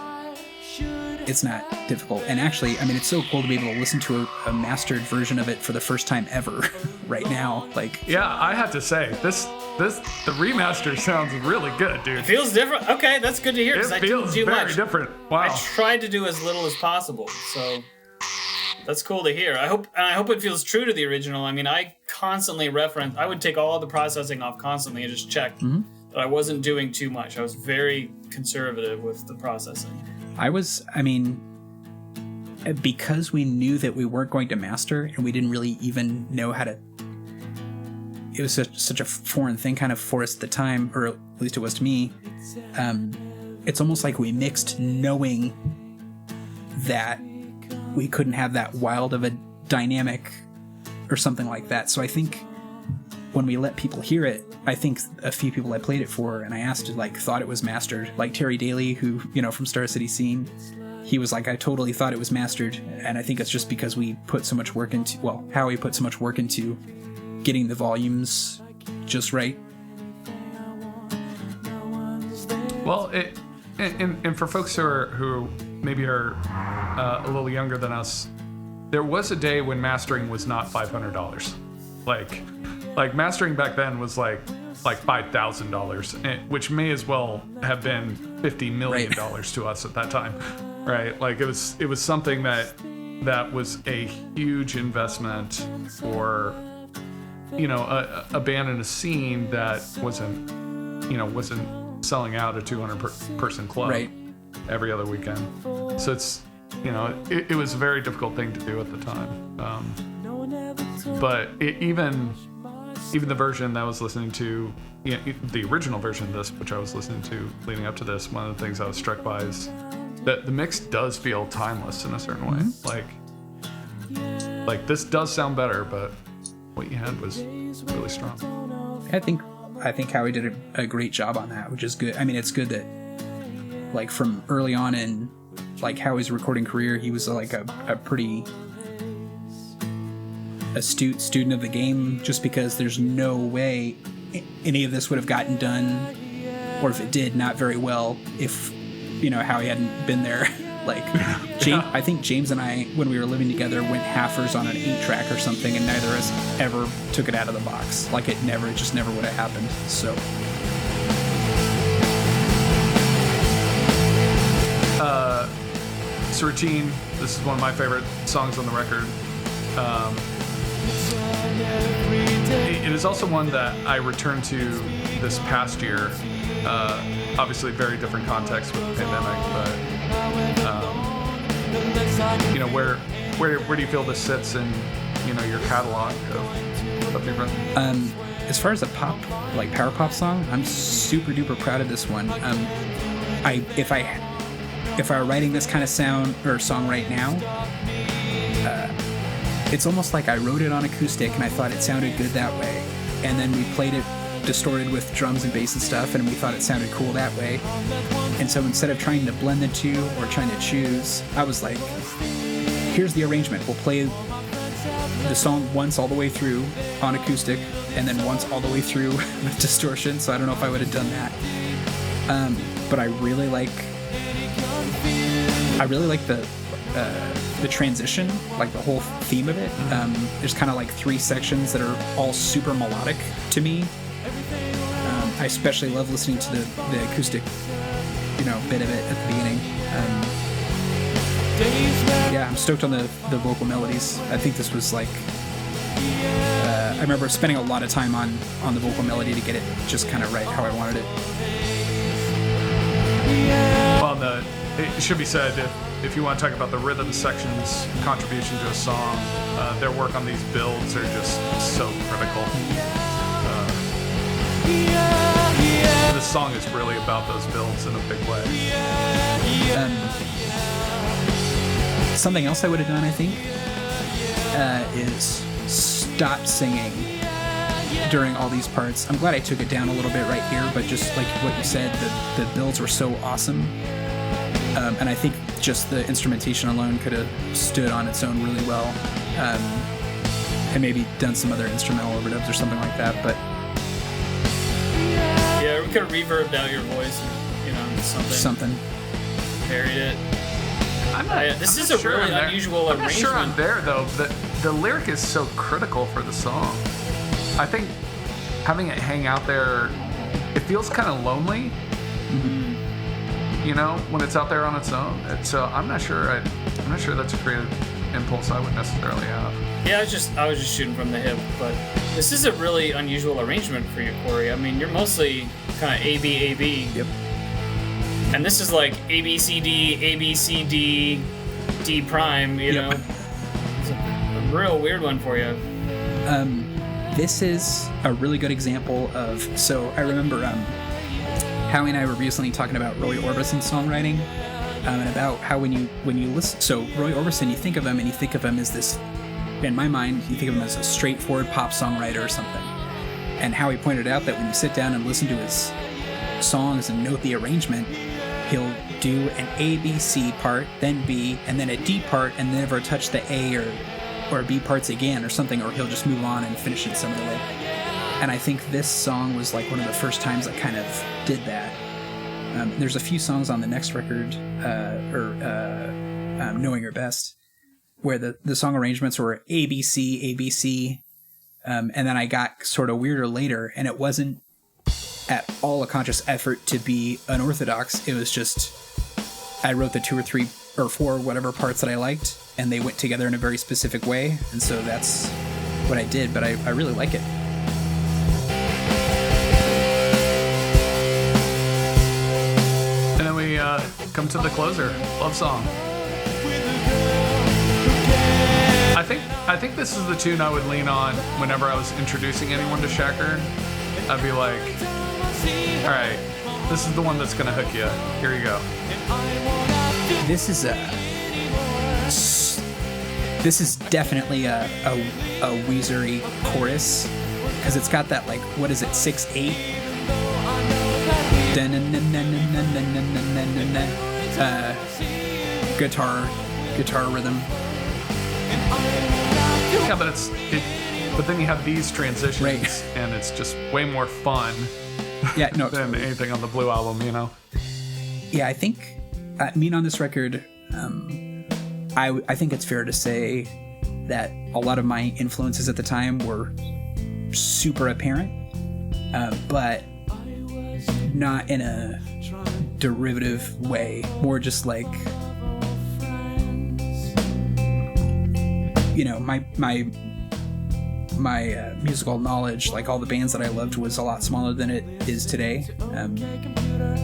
difficult. And actually, I mean, it's so cool to be able to listen to a mastered version of it for the first time ever right now. Like, yeah, I have to say, the remaster sounds really good, dude. It feels different. Okay, that's good to hear. It feels very different. Wow. I tried to do as little as possible, so that's cool to hear. I hope it feels true to the original. I mean, I constantly I would take all the processing off constantly and just check that I wasn't doing too much. I was very conservative with the processing. Because we knew that we weren't going to master and we didn't really even know how to, it was such a foreign thing kind of for us at the time, or at least it was to me. It's almost like we mixed knowing that we couldn't have that wild of a dynamic or something like that. So I think when we let people hear it, I think a few people I played it for and I asked thought it was mastered. Like Terry Daly, who, from Star City Scene, he was like, I totally thought it was mastered. And I think it's just because we put so much work into, Howie put so much work into getting the volumes just right. Well, and for folks who maybe are a little younger than us, there was a day when mastering was not $500. Like mastering back then was like like $5,000, which may as well have been $50 million to us at that time, right? Like it was something that was a huge investment for, you know, a band in a scene that wasn't selling out a 200 person club every other weekend. So it's, you know, it was a very difficult thing to do at the time. But even the version that I was listening to, you know, the original version of this, which I was listening to leading up to this, one of the things I was struck by is that the mix does feel timeless in a certain way. Like this does sound better, but what you had was really strong. I think Howie did a great job on that, which is good. I mean, it's good that like from early on in like Howie's recording career, he was like a pretty astute student of the game, just because there's no way any of this would have gotten done, or if it did, not very well, if, you know, Howie hadn't been there. Like, I think James and I, when we were living together, went halfers on an 8-track or something, and neither of us ever took it out of the box. Like, it just never would have happened. So. It's Routine. This is one of my favorite songs on the record. It is also one that I returned to this past year. Obviously, very different context with the pandemic, but you know, where do you feel this sits in, you know, your catalog of stuff you've written? As far as a pop, like power pop song, I'm super duper proud of this one. If I were writing this kind of sound or song right now, it's almost like I wrote it on acoustic and I thought it sounded good that way, and then we played it distorted with drums and bass and stuff, and we thought it sounded cool that way. And so instead of trying to blend the two or trying to choose, I was like, here's the arrangement. We'll play the song once all the way through on acoustic, and then once all the way through with distortion. So I don't know if I would have done that. But I really like the transition, like the whole theme of it. There's kind of like 3 sections that are all super melodic to me. I especially love listening to the acoustic, you know, bit of it at the beginning. Yeah, I'm stoked on the vocal melodies. I think this was like, I remember spending a lot of time on the vocal melody to get it just kind of right how I wanted it. Well, it should be said, if you want to talk about the rhythm section's contribution to a song, their work on these builds are just so critical. This song is really about those builds in a big way. Something else I would have done, I think, is stop singing during all these parts. I'm glad I took it down a little bit right here, but just like what you said, the builds were so awesome. And I think just the instrumentation alone could have stood on its own really well. And maybe done some other instrumental overdubs or something like that, but yeah, we could have reverbed out your voice, or, you know, something. Buried it. This is a really unusual arrangement. I'm not sure I'm there, though. The lyric is so critical for the song. I think having it hang out there, it feels kind of lonely. Mm-hmm. You know, when it's out there on its own. So I'm not sure. I'm not sure that's a creative impulse I would necessarily have. Yeah, I was just shooting from the hip, but this is a really unusual arrangement for you, Cory. I mean, you're mostly kind of A, B, A, B. Yep. And this is like A, B, C, D, A, B, C, D, D prime, you know? It's a real weird one for you. This is a really good example of, so I remember Howie and I were recently talking about Roy Orbison's songwriting, and about how when you listen, so Roy Orbison, you think of him and you think of him as this, in my mind, you think of him as a straightforward pop songwriter or something. And Howie pointed out that when you sit down and listen to his songs and note the arrangement, he'll do an A, B, C part, then B, and then a D part, and never touch the A or B parts again or something, or he'll just move on and finish it some other way. And I think this song was like one of the first times I kind of did that. There's a few songs on the next record, Knowing Your Best, where the song arrangements were A, B, C, A, B, C, and then I got sort of weirder later, and it wasn't at all a conscious effort to be unorthodox. It was just I wrote the 2 or 3 or 4 whatever parts that I liked, and they went together in a very specific way, and so that's what I did. But I really like it. And then we come to the closer, Love Song. I think this is the tune I would lean on whenever I was introducing anyone to Shacker. I'd be like, all right, this is the one that's gonna hook you. Here you go. This is definitely a Weezer-y chorus, because it's got that, like, what is it, 6/8 guitar rhythm. Yeah, but but then you have these transitions, right, and it's just way more fun. Yeah, no, than anything on the Blue album, you know. Yeah, I think on this record, I think it's fair to say that a lot of my influences at the time were super apparent, but not in a derivative way. More just like, you know, my musical knowledge, like all the bands that I loved, was a lot smaller than it is today.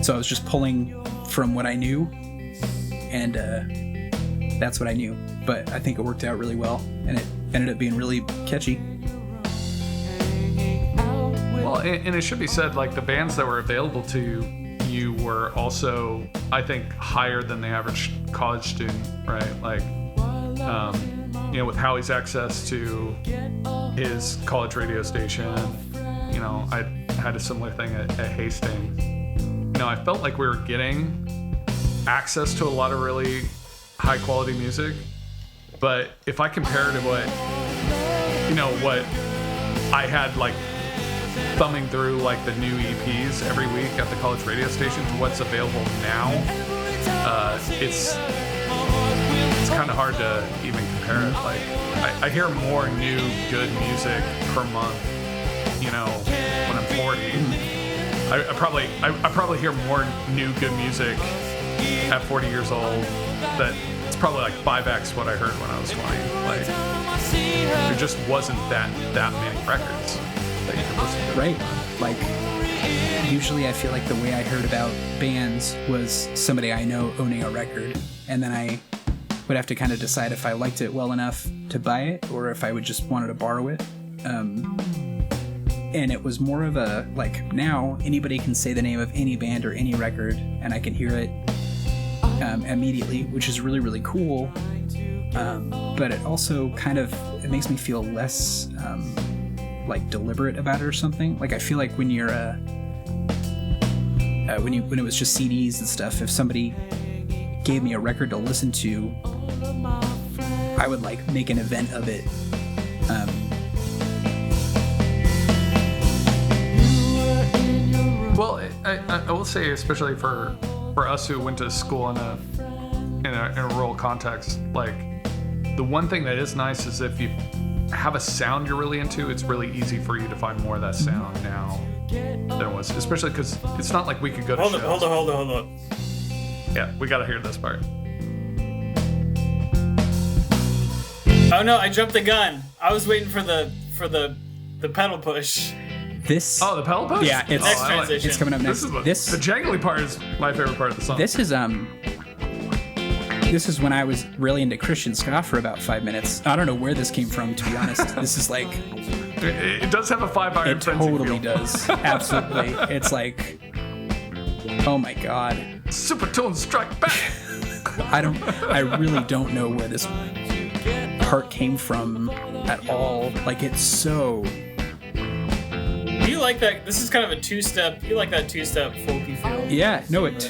So I was just pulling from what I knew, and that's what I knew. But I think it worked out really well, and it ended up being really catchy. Well, and it should be said, like, the bands that were available to you were also, I think, higher than the average college student, right? Like, you know, with Howie's access to his college radio station, you know, I had a similar thing at Hastings. You know, I felt like we were getting access to a lot of really high quality music, but if I compare to what I had, like, thumbing through, like, the new EPs every week at the college radio station to what's available now, it's kind of hard to even compare it. Like, I hear more new good music per month, you know, when I'm 40. I probably hear more new good music at 40 years old. That it's probably like 5x what I heard when I was 20. Like, there just wasn't that many records that you could listen to. Right. Like, usually I feel like the way I heard about bands was somebody I know owning a record, and then I would have to kind of decide if I liked it well enough to buy it, or if I would just wanted to borrow it. And it was more of a, like, now anybody can say the name of any band or any record, and I can hear it immediately, which is really, really cool. But it also it makes me feel less like deliberate about it or something. Like, I feel like when you're when it was just CDs and stuff, if somebody gave me a record to listen to, I would, like, make an event of it. Well, I will say, especially for us who went to school in a rural context, like, the one thing that is nice is if you have a sound you're really into, it's really easy for you to find more of that sound now than it was, especially because it's not like we could go to shows. Hold on. Yeah, we gotta hear this part. Oh no, I jumped the gun. I was waiting for the pedal push. The pedal push? Yeah, it's next transition. It's coming up next. The jangly part is my favorite part of the song. This is when I was really into Christian ska for about 5 minutes. I don't know where this came from, to be honest. This is like, it does have a 5-iron. It totally does. Absolutely. It's like, oh my god. Supertone strike back. I really don't know where this part came from at all. Like, it's so. You like that? This is kind of a two-step. You like that two-step folky feel? Yeah. No, it's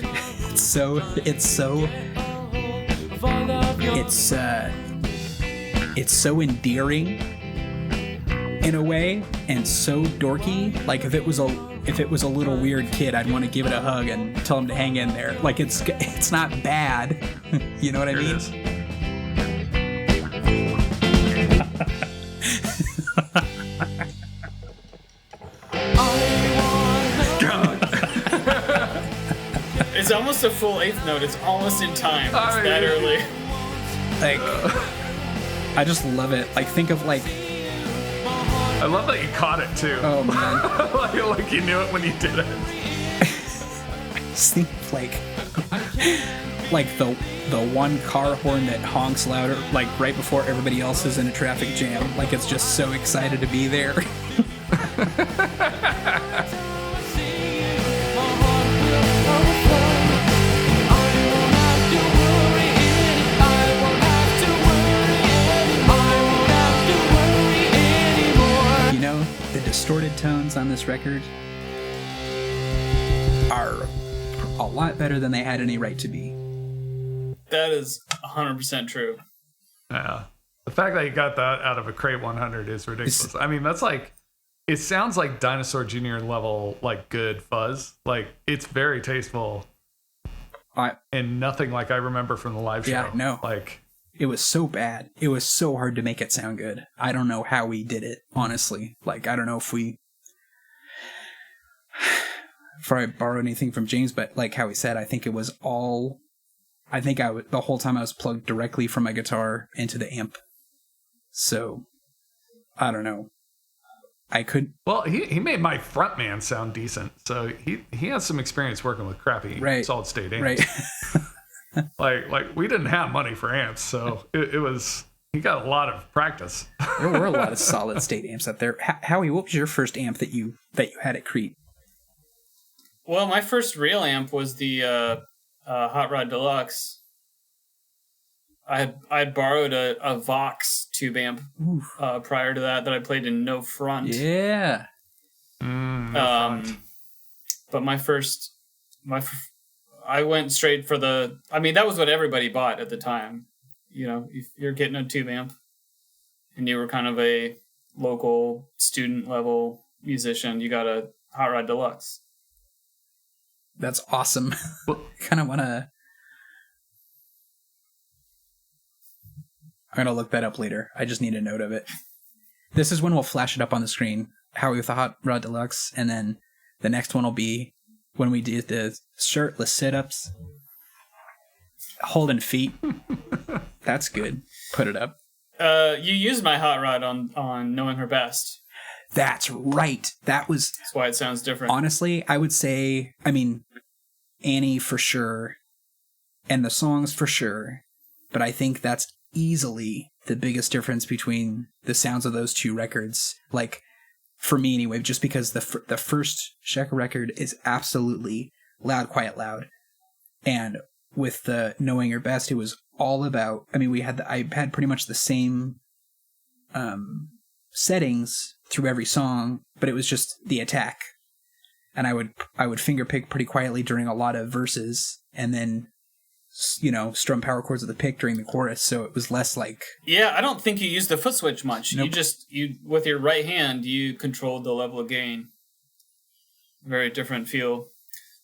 so endearing in a way, and so dorky. Like, if it was a little weird kid, I'd want to give it a hug and tell him to hang in there. Like, it's not bad. You know what I mean? God. It's almost a full eighth note. It's almost in time. It's that early. Like, I just love it. Like, think of like. I love that you caught it too. Oh man. like you knew it when you did it. Think like the one car horn that honks louder, like right before everybody else is in a traffic jam. Like it's just so excited to be there. You know, the distorted tones on this record are a lot better than they had any right to be. That is 100% true. Yeah. The fact that you got that out of a Crate 100 is ridiculous. I mean, that's like, it sounds like Dinosaur Jr. level, like good fuzz. Like, it's very tasteful. And nothing like I remember from the live show. Yeah, no. Like, it was so bad. It was so hard to make it sound good. I don't know how we did it, honestly. Like, I don't know if I borrowed anything from James, but like how he said, I think it was all. I think the whole time I was plugged directly from my guitar into the amp. So, I don't know. I could. Well, he made my frontman sound decent, so he has some experience working with crappy solid state amps. Right. like we didn't have money for amps, so it was. He got a lot of practice. There were a lot of solid state amps out there. Howie, what was your first amp that you had at Crete? Well, my first real amp was the Hot Rod Deluxe. I had borrowed a Vox tube amp prior to that I played in no front. Yeah. No front. But I went straight for that was what everybody bought at the time. You know, if you're getting a tube amp and you were kind of a local student level musician, you got a Hot Rod Deluxe. That's awesome. Kind of want to. I'm going to look that up later. I just need a note of it. This is when we'll flash it up on the screen. Howie with the Hot Rod Deluxe. And then the next one will be when we do the shirtless sit-ups. Holding feet. That's good. Put it up. You used my Hot Rod on Knowing Her Best. That's right. That's why it sounds different. Honestly, I would say, I mean, Annie for sure, and the songs for sure, but I think that's easily the biggest difference between the sounds of those two records. Like, for me anyway, just because the first Shecker record is absolutely loud, quiet, loud. And with the Knowing Her Best, it was all about, I mean, I had pretty much the same settings through every song, but it was just the attack. And I would finger pick pretty quietly during a lot of verses, and then, you know, strum power chords with the pick during the chorus. So it was less like. Yeah, I don't think you used the foot switch much. Nope. You with your right hand, you controlled the level of gain. Very different feel.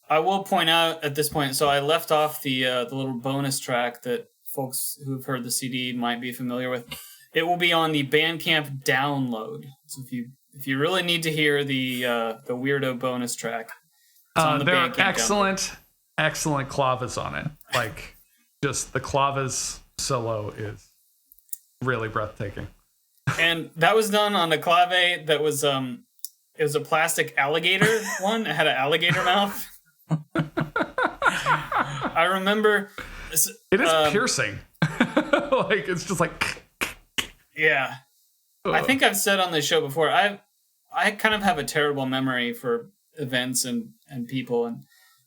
I will point out at this point, so I left off the little bonus track that folks who've heard the CD might be familiar with. It will be on the Bandcamp download. So if you really need to hear the weirdo bonus track, it's on the there Bandcamp are excellent clavas on it. Like, just the clavas solo is really breathtaking. And that was done on a clave that was it was a plastic alligator one. It had an alligator mouth. I remember. It is piercing. Like, it's just like. Yeah. I think I've said on the show before, I kind of have a terrible memory for events and people,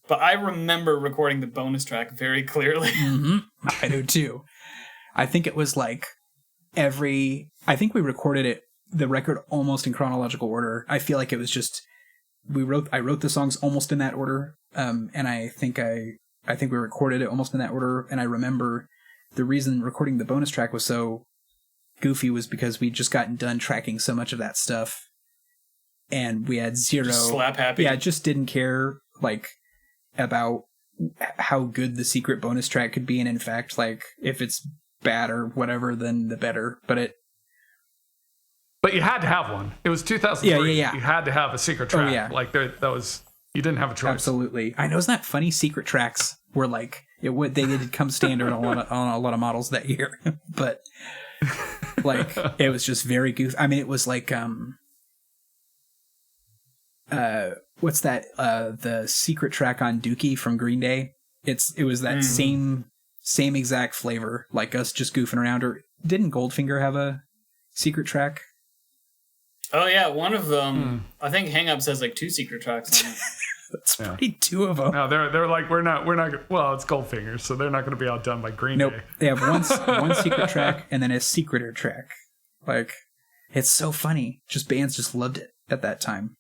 but I remember recording the bonus track very clearly. Mm-hmm. I do too. I think it was like I think we recorded the record almost in chronological order. I feel like it was just, I wrote the songs almost in that order. And I think we recorded it almost in that order. And I remember the reason recording the bonus track was so goofy was because we'd just gotten done tracking so much of that stuff, and we had zero just slap happy. Yeah, just didn't care like about how good the secret bonus track could be, and in fact, like, if it's bad or whatever, then the better. But you had to have one. It was 2003. Yeah. You had to have a secret track. Oh, yeah. Like, that was You didn't have a choice. Absolutely. I know, isn't that funny? Secret tracks were like, they did come standard on a lot of models that year. But like, it was just very goofy. I mean, it was like, what's that? The secret track on Dookie from Green Day. It was that same exact flavor, like us just goofing around. Or didn't Goldfinger have a secret track? Oh yeah, one of them. I think Hang Ups has like 2 secret tracks on it. That's pretty 2 of them. No, they're like, we're not. Well, it's Goldfinger, so they're not going to be outdone by Green Nope. Day. They have one secret track and then a secreter track. Like, it's so funny. Just bands just loved it at that time.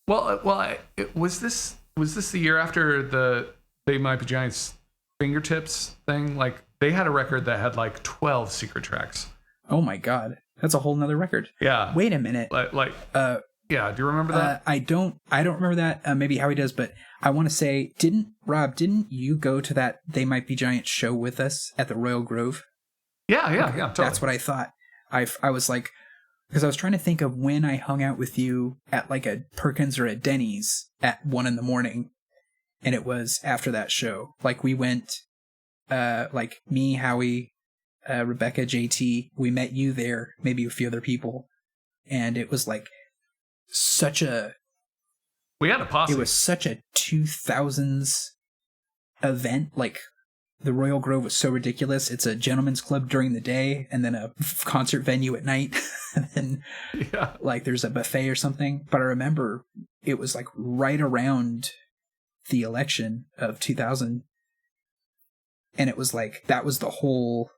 Was this the year after the They Might Be Giants Fingertips thing? Like, they had a record that had like 12 secret tracks. Oh my god, that's a whole nother record. Yeah. Wait a minute. Yeah. Do you remember that? I don't remember that. Maybe Howie does, but I want to say, didn't you go to that They Might Be Giants show with us at the Royal Grove? Yeah. Totally. That's what I thought. I was like, because I was trying to think of when I hung out with you at like a Perkins or a Denny's at 1 a.m, and it was after that show. Like, we went, like me, Howie, Rebecca, JT. We met you there, maybe a few other people, and it was like we had a posse. It was such a 2000s event. Like, the Royal Grove was so ridiculous. It's a gentleman's club during the day and then a concert venue at night. And then like there's a buffet or something. But I remember it was like right around the election of 2000. And it was like, that was the whole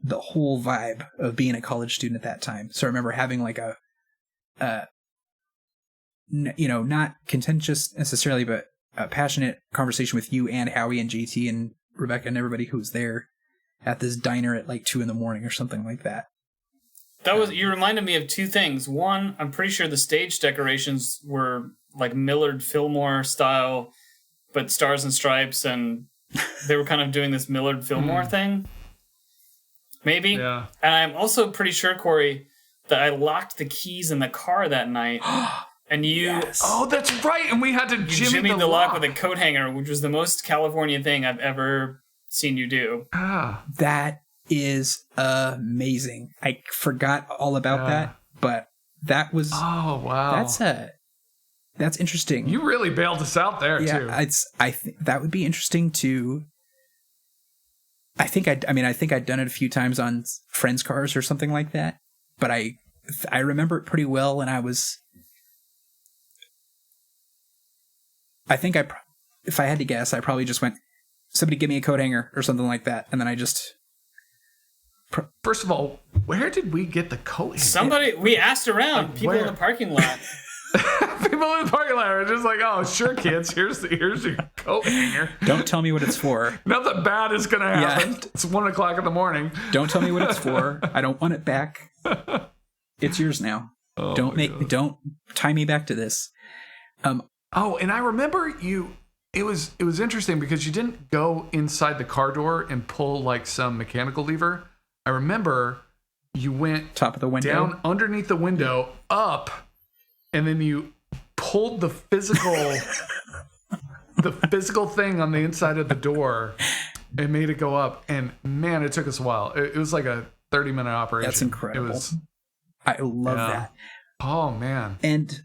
vibe of being a college student at that time. So I remember having like not contentious necessarily, but a passionate conversation with you and Howie and JT and Rebecca and everybody who was there at this diner at like 2 a.m. or something like that. You reminded me of 2 things. One, I'm pretty sure the stage decorations were like Millard Fillmore style, but stars and stripes, and they were kind of doing this Millard Fillmore thing. Maybe. Yeah. And I'm also pretty sure, Corey, that I locked the keys in the car that night. And you... Yes. Oh, that's right. And we had to jimmy the lock with a coat hanger, which was the most California thing I've ever seen you do. That is amazing. I forgot all about that, but that was... Oh, wow. That's interesting. You really bailed us out there, too. I think that would be interesting to... I think I'd done it a few times on friends' cars or something like that, but I remember it pretty well, and I was... I think if I had to guess, I probably just went, somebody give me a coat hanger or something like that. And then I just... First of all, where did we get the coat hanger? We asked around. People in the parking lot. People in the parking lot are just like, oh, sure, kids, here's your coat hanger. Don't tell me what it's for. Nothing bad is going to happen. Yeah. It's 1 o'clock in the morning. Don't tell me what it's for. I don't want it back. It's yours now. Oh, don't tie me back to this. Oh, and I remember it was interesting because you didn't go inside the car door and pull like some mechanical lever. I remember you went top of the window, down underneath the window, up, and then you pulled the physical thing on the inside of the door and made it go up. And man, it took us a while. It was like a 30-minute operation. That's incredible. I love that. Oh man. And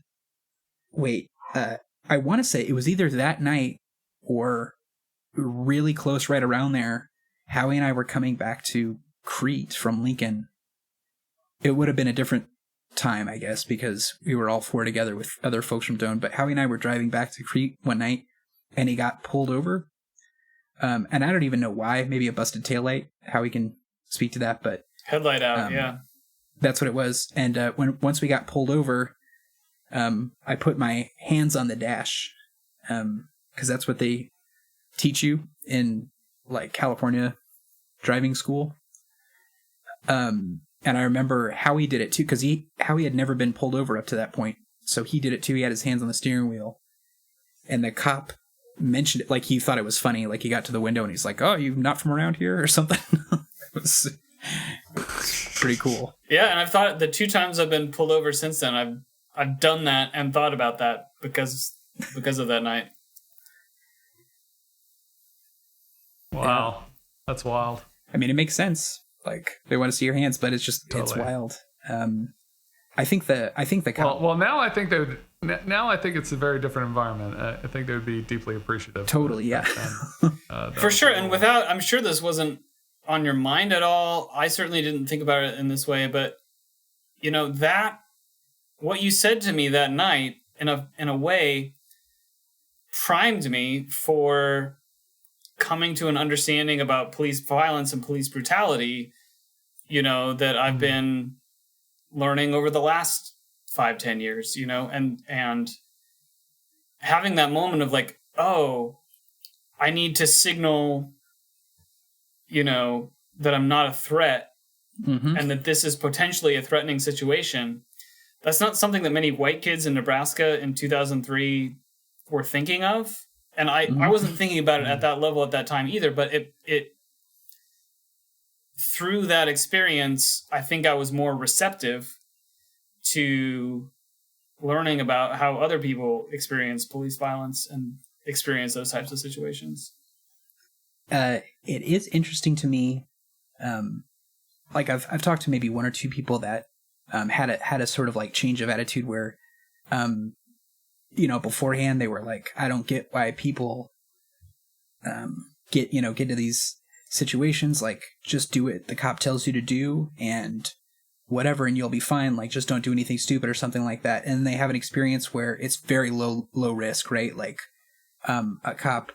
wait, I want to say it was either that night or really close right around there. Howie and I were coming back to Crete from Lincoln. It would have been a different time, I guess, because we were all 4 together with other folks from Doane. But Howie and I were driving back to Crete one night, and he got pulled over. And I don't even know why. Maybe a busted taillight. Howie can speak to that, but headlight out. Yeah, that's what it was. And once we got pulled over, I put my hands on the dash, because that's what they teach you in like California driving school. And I remember Howie did it too, because Howie had never been pulled over up to that point. So he did it too. He had his hands on the steering wheel, and the cop mentioned it like he thought it was funny. Like he got to the window and he's like, "Oh, you not from around here?" or something. It was pretty cool. Yeah, and I've thought the 2 times I've been pulled over since then, I've done that and thought about that because of that night. Wow. That's wild. I mean, it makes sense. Like, they want to see your hands, but it's just, Totally. it's wild. I think the well, now I think it's a very different environment. I think they would be deeply appreciative. Totally, yeah. For sure. And I'm sure this wasn't on your mind at all. I certainly didn't think about it in this way, but that what you said to me that night in a way primed me for coming to an understanding about police violence and police brutality, that I've been learning over the last 5-10 years, and having that moment of like, oh, I need to signal, that I'm not a threat, and that this is potentially a threatening situation. That's not something that many white kids in Nebraska in 2003 were thinking of. And I wasn't thinking about it at that level at that time either, but it through that experience, I think I was more receptive to learning about how other people experience police violence and experience those types of situations. It is interesting to me. Like I've talked to maybe one or two people that had a sort of like change of attitude where, beforehand they were like, I don't get why people get to these situations, like just do what the cop tells you to do and whatever, and you'll be fine. Like, just don't do anything stupid or something like that. And they have an experience where it's very low risk, right? Like, a cop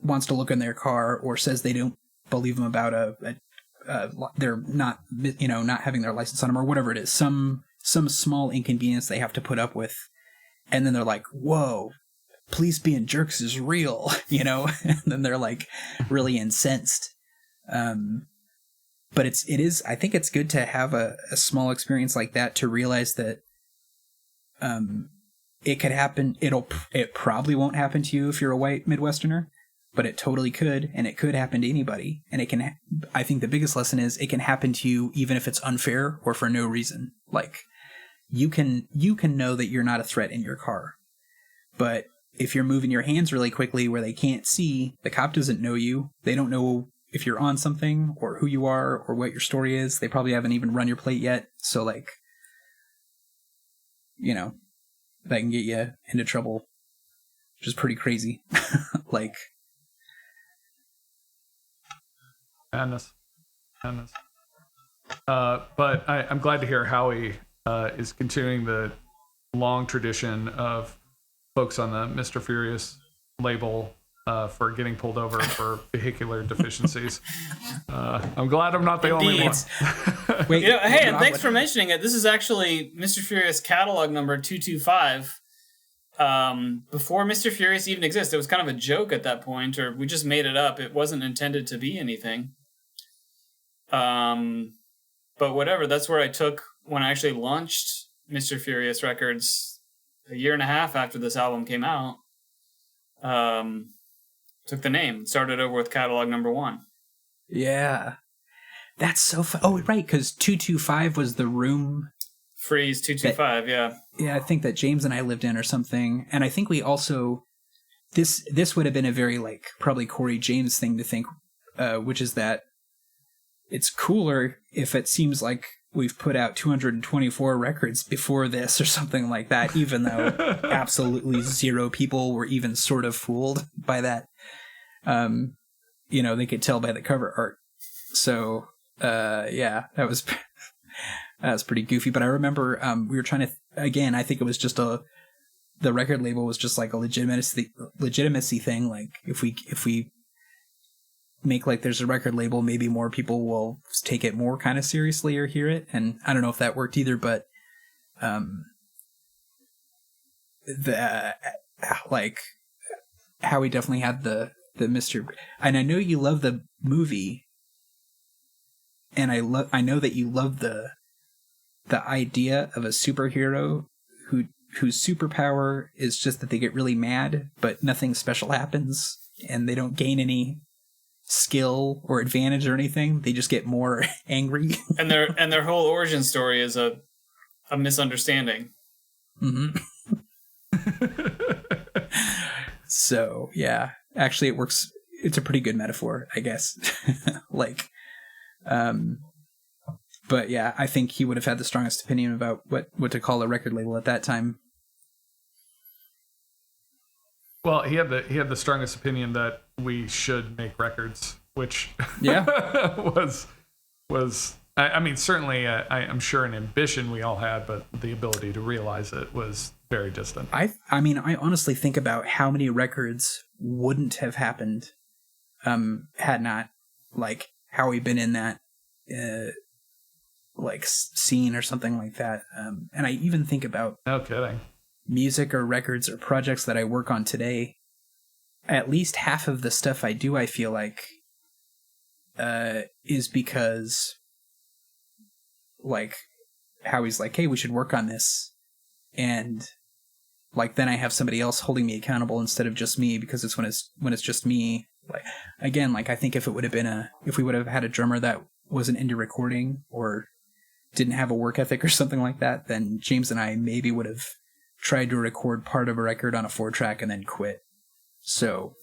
wants to look in their car or says they don't believe them about they're not, not having their license on them or whatever it is, some small inconvenience they have to put up with. And then they're like, whoa, police being jerks is real, and then they're like really incensed. But I think it's good to have a small experience like that to realize that it could happen. It probably won't happen to you if you're a white Midwesterner, but it totally could, and it could happen to anybody. And it can, I think the biggest lesson is it can happen to you even if it's unfair or for no reason. Like, you can know that you're not a threat in your car, but if you're moving your hands really quickly where they can't see, the cop doesn't know you. They don't know if you're on something or who you are or what your story is. They probably haven't even run your plate yet. So, like, that can get you into trouble, which is pretty crazy. Like, madness. But I'm glad to hear Howie is continuing the long tradition of folks on the Mr. Furious label for getting pulled over for vehicular deficiencies. I'm glad I'm not the only one. Wait, hey, and thanks for mentioning it. This is actually Mr. Furious catalog number 225. Before Mr. Furious even exists, it was kind of a joke at that point, or we just made it up. It wasn't intended to be anything. But whatever, that's where I took when I actually launched Mr. Furious Records a year and a half after this album came out. Took the name, started over with catalog number 1. Yeah. That's so fun. Oh, right, because 225 was the room. Freeze 225, yeah. Yeah, I think that James and I lived in or something. And I think we also, this would have been a very, like, probably Cory James thing to think, which is that it's cooler if it seems like we've put out 224 records before this or something like that, even though absolutely zero people were even sort of fooled by that. They could tell by the cover art. So, yeah, that was pretty goofy. But I remember we were trying to, again, I think it was just the record label was just like a legitimacy thing. Like, if we make like there's a record label, maybe more people will take it more kind of seriously or hear it. And I don't know if that worked either, but Howie definitely had the Mr. And I know you love the movie, and I know that you love the idea of a superhero whose superpower is just that they get really mad, but nothing special happens, and they don't gain any skill or advantage or anything. They just get more angry. and their whole origin story is a a misunderstanding. Mm-hmm. So, yeah. Actually, it works. It's a pretty good metaphor, I guess. Like, but yeah, I think he would have had the strongest opinion about what to call a record label at that time. Well, he had the strongest opinion that we should make records, which was I mean, certainly I'm sure an ambition we all had, but the ability to realize it was very distant. I mean, I honestly think about how many records wouldn't have happened had not like Howie been in that like scene or something like that. And I even think about no kidding. Music or records or projects that I work on today. At least half of the stuff I do, I feel like, is because, like, Howie's like, hey, we should work on this. And, like, then I have somebody else holding me accountable instead of just me, because it's when it's just me. Like, again, like, I think if we would have had a drummer that wasn't into recording or didn't have a work ethic or something like that, then James and I maybe would have tried to record part of a record on a 4-track and then quit. So,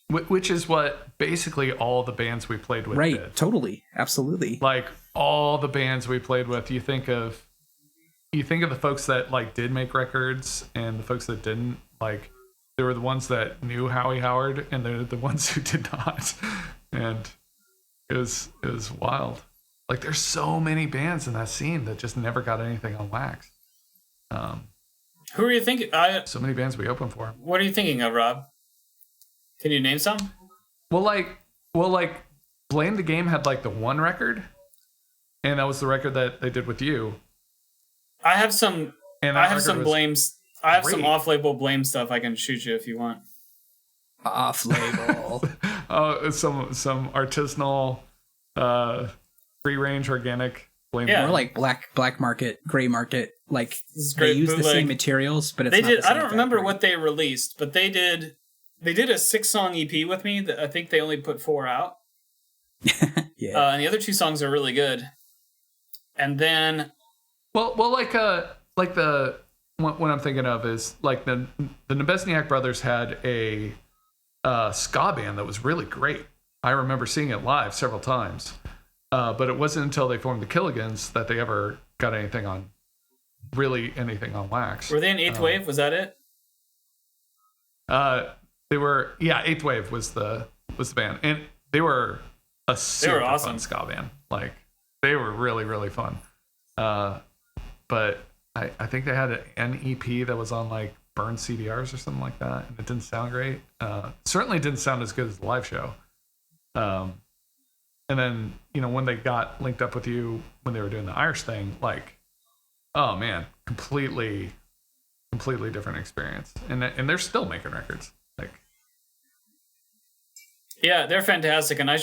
which is what basically all the bands we played with right, did. Totally, absolutely. Like all the bands we played with, you think of the folks that like did make records and the folks that didn't. Like they were the ones that knew Howie Howard and they're the ones who did not. And it was wild. Like there's so many bands in that scene that just never got anything on wax. Who are you thinking? So many bands we opened for. What are you thinking of, Rob? Can you name some? Well, like Blame the Game had like the one record, and that was the record that they did with you. I have some. And I have some blames. I have great. some off-label blame stuff I can shoot you if you want. Off-label. Oh, some artisanal, free-range organic. Blame More like black market, gray market. Like they use the same materials, but it's they not did. The same I don't remember factory. what they released, but they did. They did a 6-song EP with me. That I think they only put 4 out. Yeah. And the other 2 songs are really good. And then, well, like the what I'm thinking of is like the Nebesniak brothers had a ska band that was really great. I remember seeing it live several times. But it wasn't until they formed the Killigans that they ever got anything on wax. were they in Eighth Wave? Was that it? They were, Eighth Wave was the band, and they were a super awesome. fun ska band. Like they were really really fun. But I think they had an EP that was on like burned CDRs or something like that, and it didn't sound great. Certainly didn't sound as good as the live show. And then, when they got linked up with you when they were doing the Irish thing, like, oh man, completely different experience. And they're still making records. Like, Yeah, they're fantastic. And I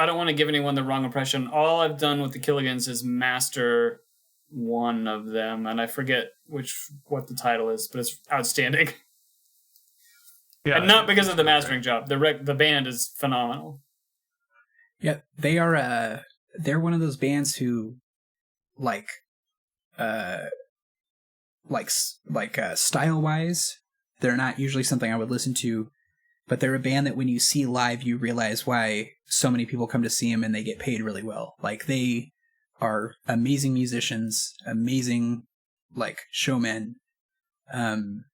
don't want to give anyone the wrong impression. All I've done with the Killigans is master one of them, and I forget what the title is, but it's outstanding. yeah, and not because of the mastering job. The band is phenomenal. Yeah, they are. They're one of those bands who, style wise, they're not usually something I would listen to, but they're a band that when you see live, you realize why so many people come to see them and they get paid really well. Like they are amazing musicians, amazing showmen, and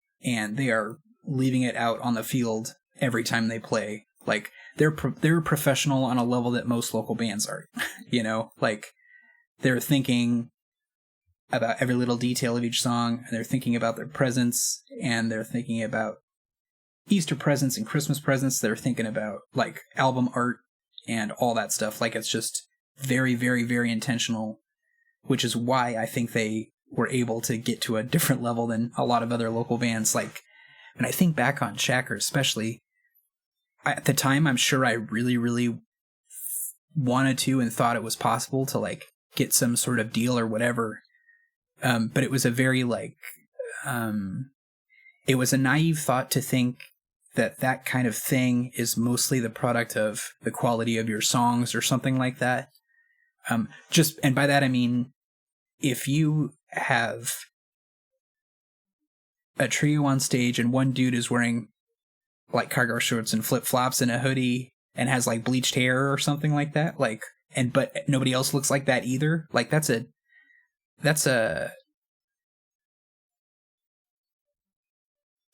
they are leaving it out on the field every time they play. Like they're professional on a level that most local bands are, like they're thinking about every little detail of each song, and they're thinking about their presence, and they're thinking about Easter presents and Christmas presents. They're thinking about like album art and all that stuff. Like it's just very, very, very intentional, which is why I think they were able to get to a different level than a lot of other local bands. Like when I think back on Shacker, especially, at the time, I'm sure I really, really wanted to and thought it was possible to like get some sort of deal or whatever. But it was a very it was a naive thought to think that kind of thing is mostly the product of the quality of your songs or something like that. And by that I mean, if you have a trio on stage and one dude is wearing like cargo shorts and flip-flops and a hoodie and has like bleached hair or something like that, like, and but nobody else looks like that either, like that's a it's a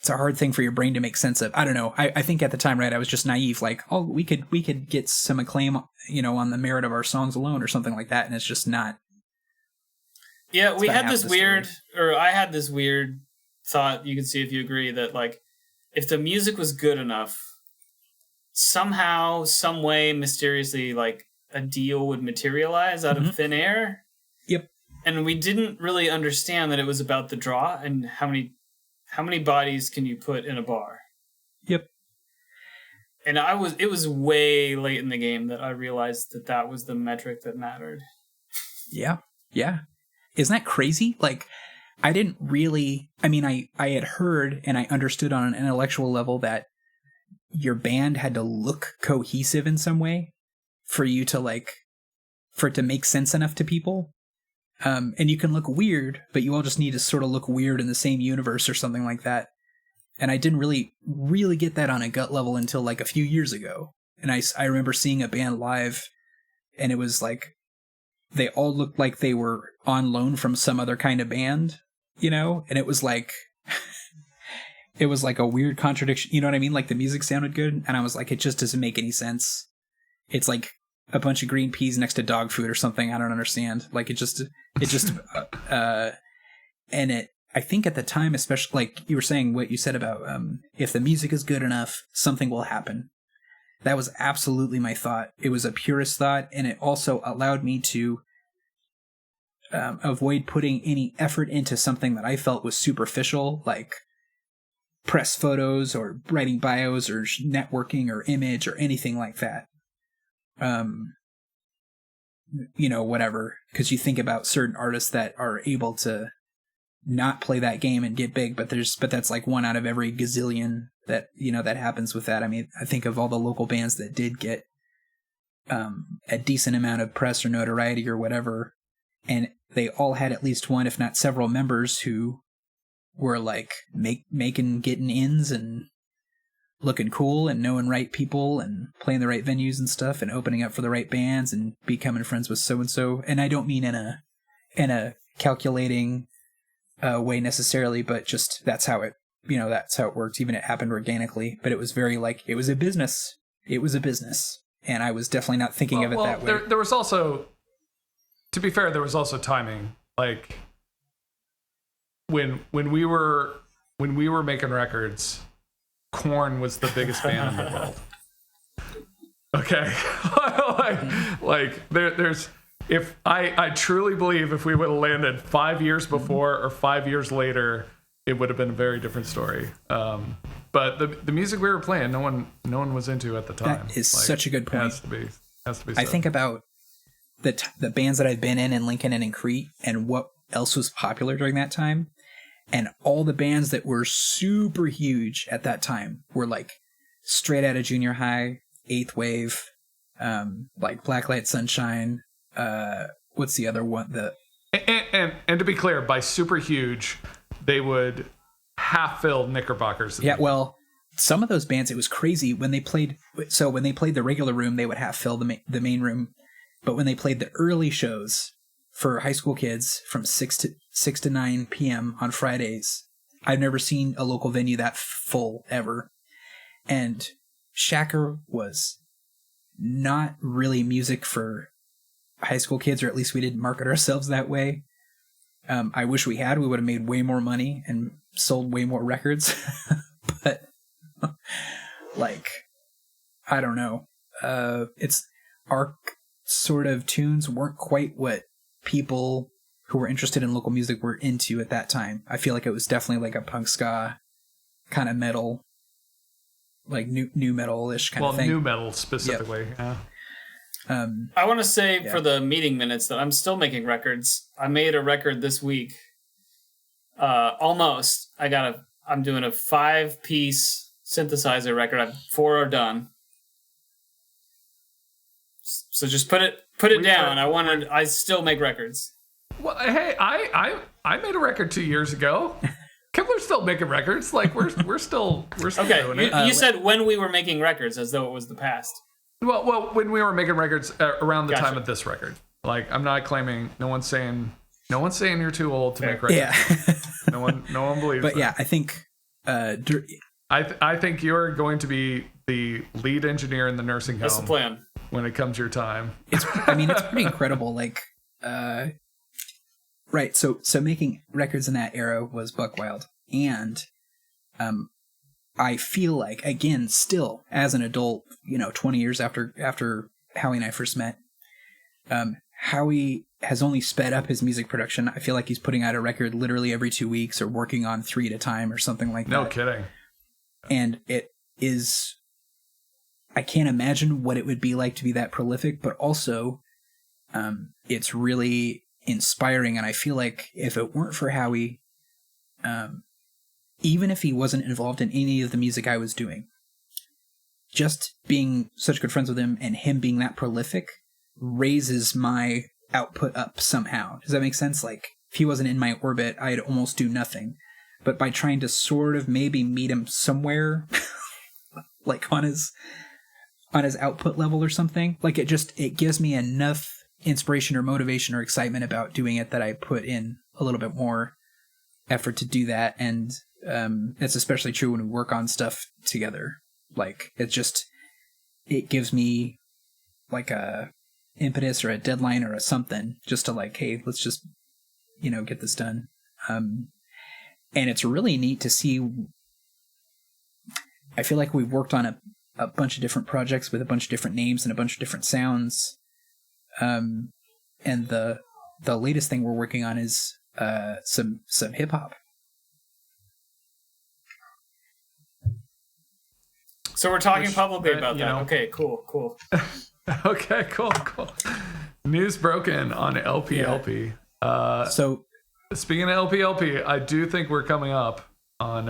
hard thing for your brain to make sense of. I don't know. I think at the time, right, I was just naive, like, oh, we could get some acclaim, you know, on the merit of our songs alone or something like that, and it's just not. Yeah, we had this weird, or I had this weird thought, you can see if you agree, that like, if the music was good enough, somehow, some way, mysteriously, like, a deal would materialize out of thin air. Yep. And we didn't really understand that it was about the draw and how many bodies can you put in a bar. Yep. And it was way late in the game that I realized that was the metric that mattered. Yeah. Yeah. Isn't that crazy? Like, I didn't really, I mean, I had heard and I understood on an intellectual level that your band had to look cohesive in some way for you to like, for it to make sense enough to people. And you can look weird, but you all just need to sort of look weird in the same universe or something like that. And I didn't really get that on a gut level until like a few years ago. And I remember seeing a band live, and it was like, they all looked like they were on loan from some other kind of band, you know? And it was like, it was like a weird contradiction. You know what I mean? Like the music sounded good. And I was like, it just doesn't make any sense. It's like a bunch of green peas next to dog food or something. I don't understand. Like and I think at the time, especially like you were saying what you said about, if the music is good enough, something will happen. That was absolutely my thought. It was a purist thought, and it also allowed me to avoid putting any effort into something that I felt was superficial, like press photos or writing bios or networking or image or anything like that. You know, whatever. Because you think about certain artists that are able to not play that game and get big, but that's like one out of every gazillion that, you know, that happens with that. I mean, I think of all the local bands that did get a decent amount of press or notoriety or whatever, and they all had at least one, if not several members who were like getting ins and looking cool and knowing right people and playing the right venues and stuff and opening up for the right bands and becoming friends with so-and-so. And I don't mean in a calculating way necessarily, but just that's how it worked. Even it happened organically, but it was very like, it was a business. And I was definitely not thinking of it that way. There was also, to be fair, there was also timing. Like when we were making records, Korn was the biggest band in the world. Okay. there's if I truly believe if we would have landed 5 years before or 5 years later, it would have been a very different story. But the music we were playing, no one was into at the time. That is such a good point. Has to be said. I think about the bands that I've been in Lincoln and in Crete, and what else was popular during that time. And all the bands that were super huge at that time were like straight out of junior high, Eighth Wave, like Blacklight Sunshine. What's the other one? And to be clear, by super huge, they would half fill Knickerbockers. Yeah, well, some of those bands, it was crazy when they played. So when they played the regular room, they would half fill the main room. But when they played the early shows for high school kids from 6 to 9 p.m. on Fridays, I've never seen a local venue that full ever. And Shacker was not really music for high school kids, or at least we didn't market ourselves that way. I wish we had. We would have made way more money and sold way more records. But like, I don't know. It's our sort of tunes weren't quite what people who were interested in local music were into at that time. I feel like it was definitely like a punk ska kind of metal, like new metal-ish kind of thing. Well, new metal specifically. Yep. Yeah. I want to say for the meeting minutes that I'm still making records. I made a record this week. Almost. I'm doing a 5-piece synthesizer record. 4 are done. So just put it down. I still make records. Well, hey, I made a record 2 years ago. Kibler's still making records. Like we're still okay. doing it. You said when we were making records, as though it was the past. Well, when we were making records around the Gotcha. time of this record. Like, I'm not claiming. No one's saying you're too old to make records. Yeah. No one believes. But that. yeah, I think. I think you're going to be the lead engineer in the nursing home. That's the plan. When it comes your time. It's pretty incredible. Like, right. So making records in that era was buck wild, and I feel like, again, still as an adult, 20 years after Howie and I first met, Howie has only sped up his music production. I feel like he's putting out a record literally every 2 weeks, or working on 3 at a time, or something like that. No kidding. And it is, I can't imagine what it would be like to be that prolific, but also it's really inspiring. And I feel like if it weren't for Howie, even if he wasn't involved in any of the music I was doing, just being such good friends with him and him being that prolific raises my output up somehow. Does that make sense? Like, if he wasn't in my orbit, I'd almost do nothing. But by trying to sort of maybe meet him somewhere, like on his output level or something, like it gives me enough inspiration or motivation or excitement about doing it that I put in a little bit more effort to do that. And it's especially true when we work on stuff together. Like, it gives me like a impetus or a deadline or a something, just to like, hey, let's just get this done. And it's really neat to see. I feel like we've worked on a bunch of different projects with a bunch of different names and a bunch of different sounds. And the latest thing we're working on is some hip hop. So we're talking publicly about that. Okay, cool. Okay, cool. News broken on LPLP. So speaking of LPLP, I do think we're coming up on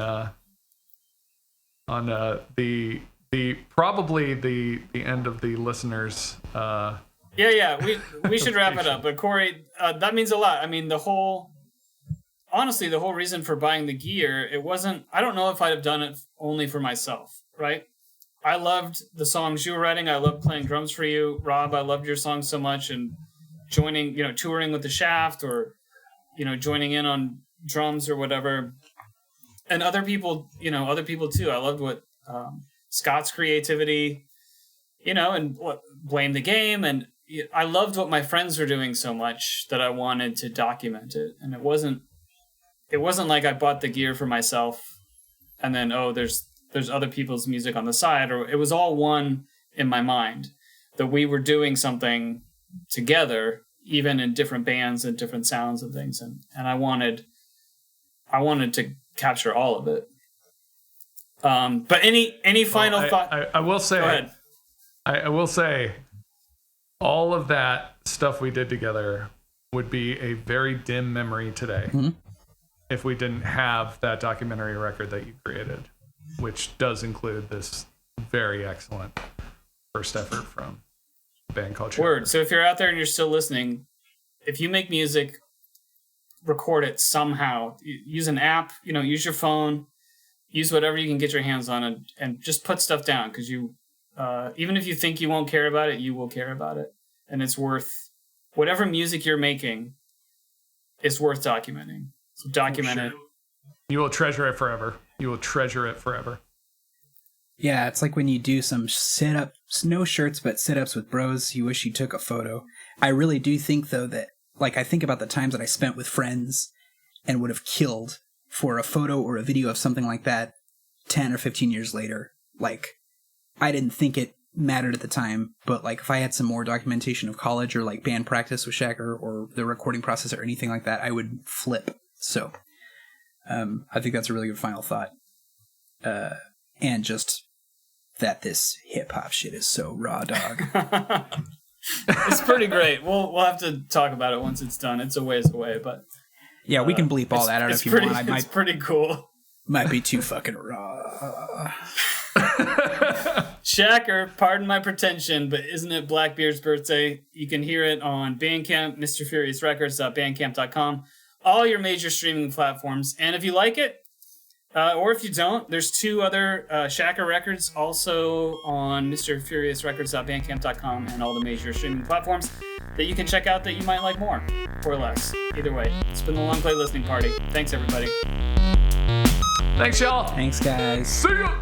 the probably the end of the listeners. Yeah. We should wrap it up. But Cory, that means a lot. I mean, the whole reason for buying the gear, it wasn't. I don't know if I'd have done it only for myself, right? I loved the songs you were writing. I loved playing drums for you, Rob. I loved your songs so much, and joining, touring with the Shaft, or joining in on drums or whatever. And other people too. I loved what Scott's creativity, and what Blame the Game, and I loved what my friends were doing so much that I wanted to document it. And it wasn't like I bought the gear for myself and then there's other people's music on the side, or it was all one in my mind that we were doing something together, even in different bands and different sounds and things. And I wanted to capture all of it. But any final thought? I will say, go ahead. I will say, all of that stuff we did together would be a very dim memory today if we didn't have that documentary record that you created, which does include this very excellent first effort from a band called Word. So if you're out there and you're still listening, if you make music, record it somehow. Use an app, use your phone, use whatever you can get your hands on, and just put stuff down, because you, even if you think you won't care about it, you will care about it. And it's worth, whatever music you're making, it's worth documenting. So document it. You will treasure it forever. You will treasure it forever. Yeah, it's like when you do some sit-ups, no shirts, but sit-ups with bros, you wish you took a photo. I really do think, though, that, like, I think about the times that I spent with friends and would have killed for a photo or a video of something like that 10 or 15 years later. Like, I didn't think it mattered at the time, but, like, if I had some more documentation of college or, like, band practice with Shacker or the recording process or anything like that, I would flip. So, I think that's a really good final thought. And just that this hip-hop shit is so raw, dog. It's pretty great. We'll have to talk about it once it's done. It's a ways away, but yeah, we can bleep all that out if you want. It's pretty cool. Might be too fucking raw. Shacker, Pardon My Pretension, but isn't it Blackbeard's birthday? You can hear it on Bandcamp, MrFuriousRecords.bandcamp.com, all your major streaming platforms. And if you like it, or if you don't, there's 2 other Shacker records also on MrFuriousRecords.bandcamp.com and all the major streaming platforms that you can check out that you might like more or less. Either way, it's been the Long Play Listening Party. Thanks, everybody. Thanks, y'all. Thanks, guys. See ya.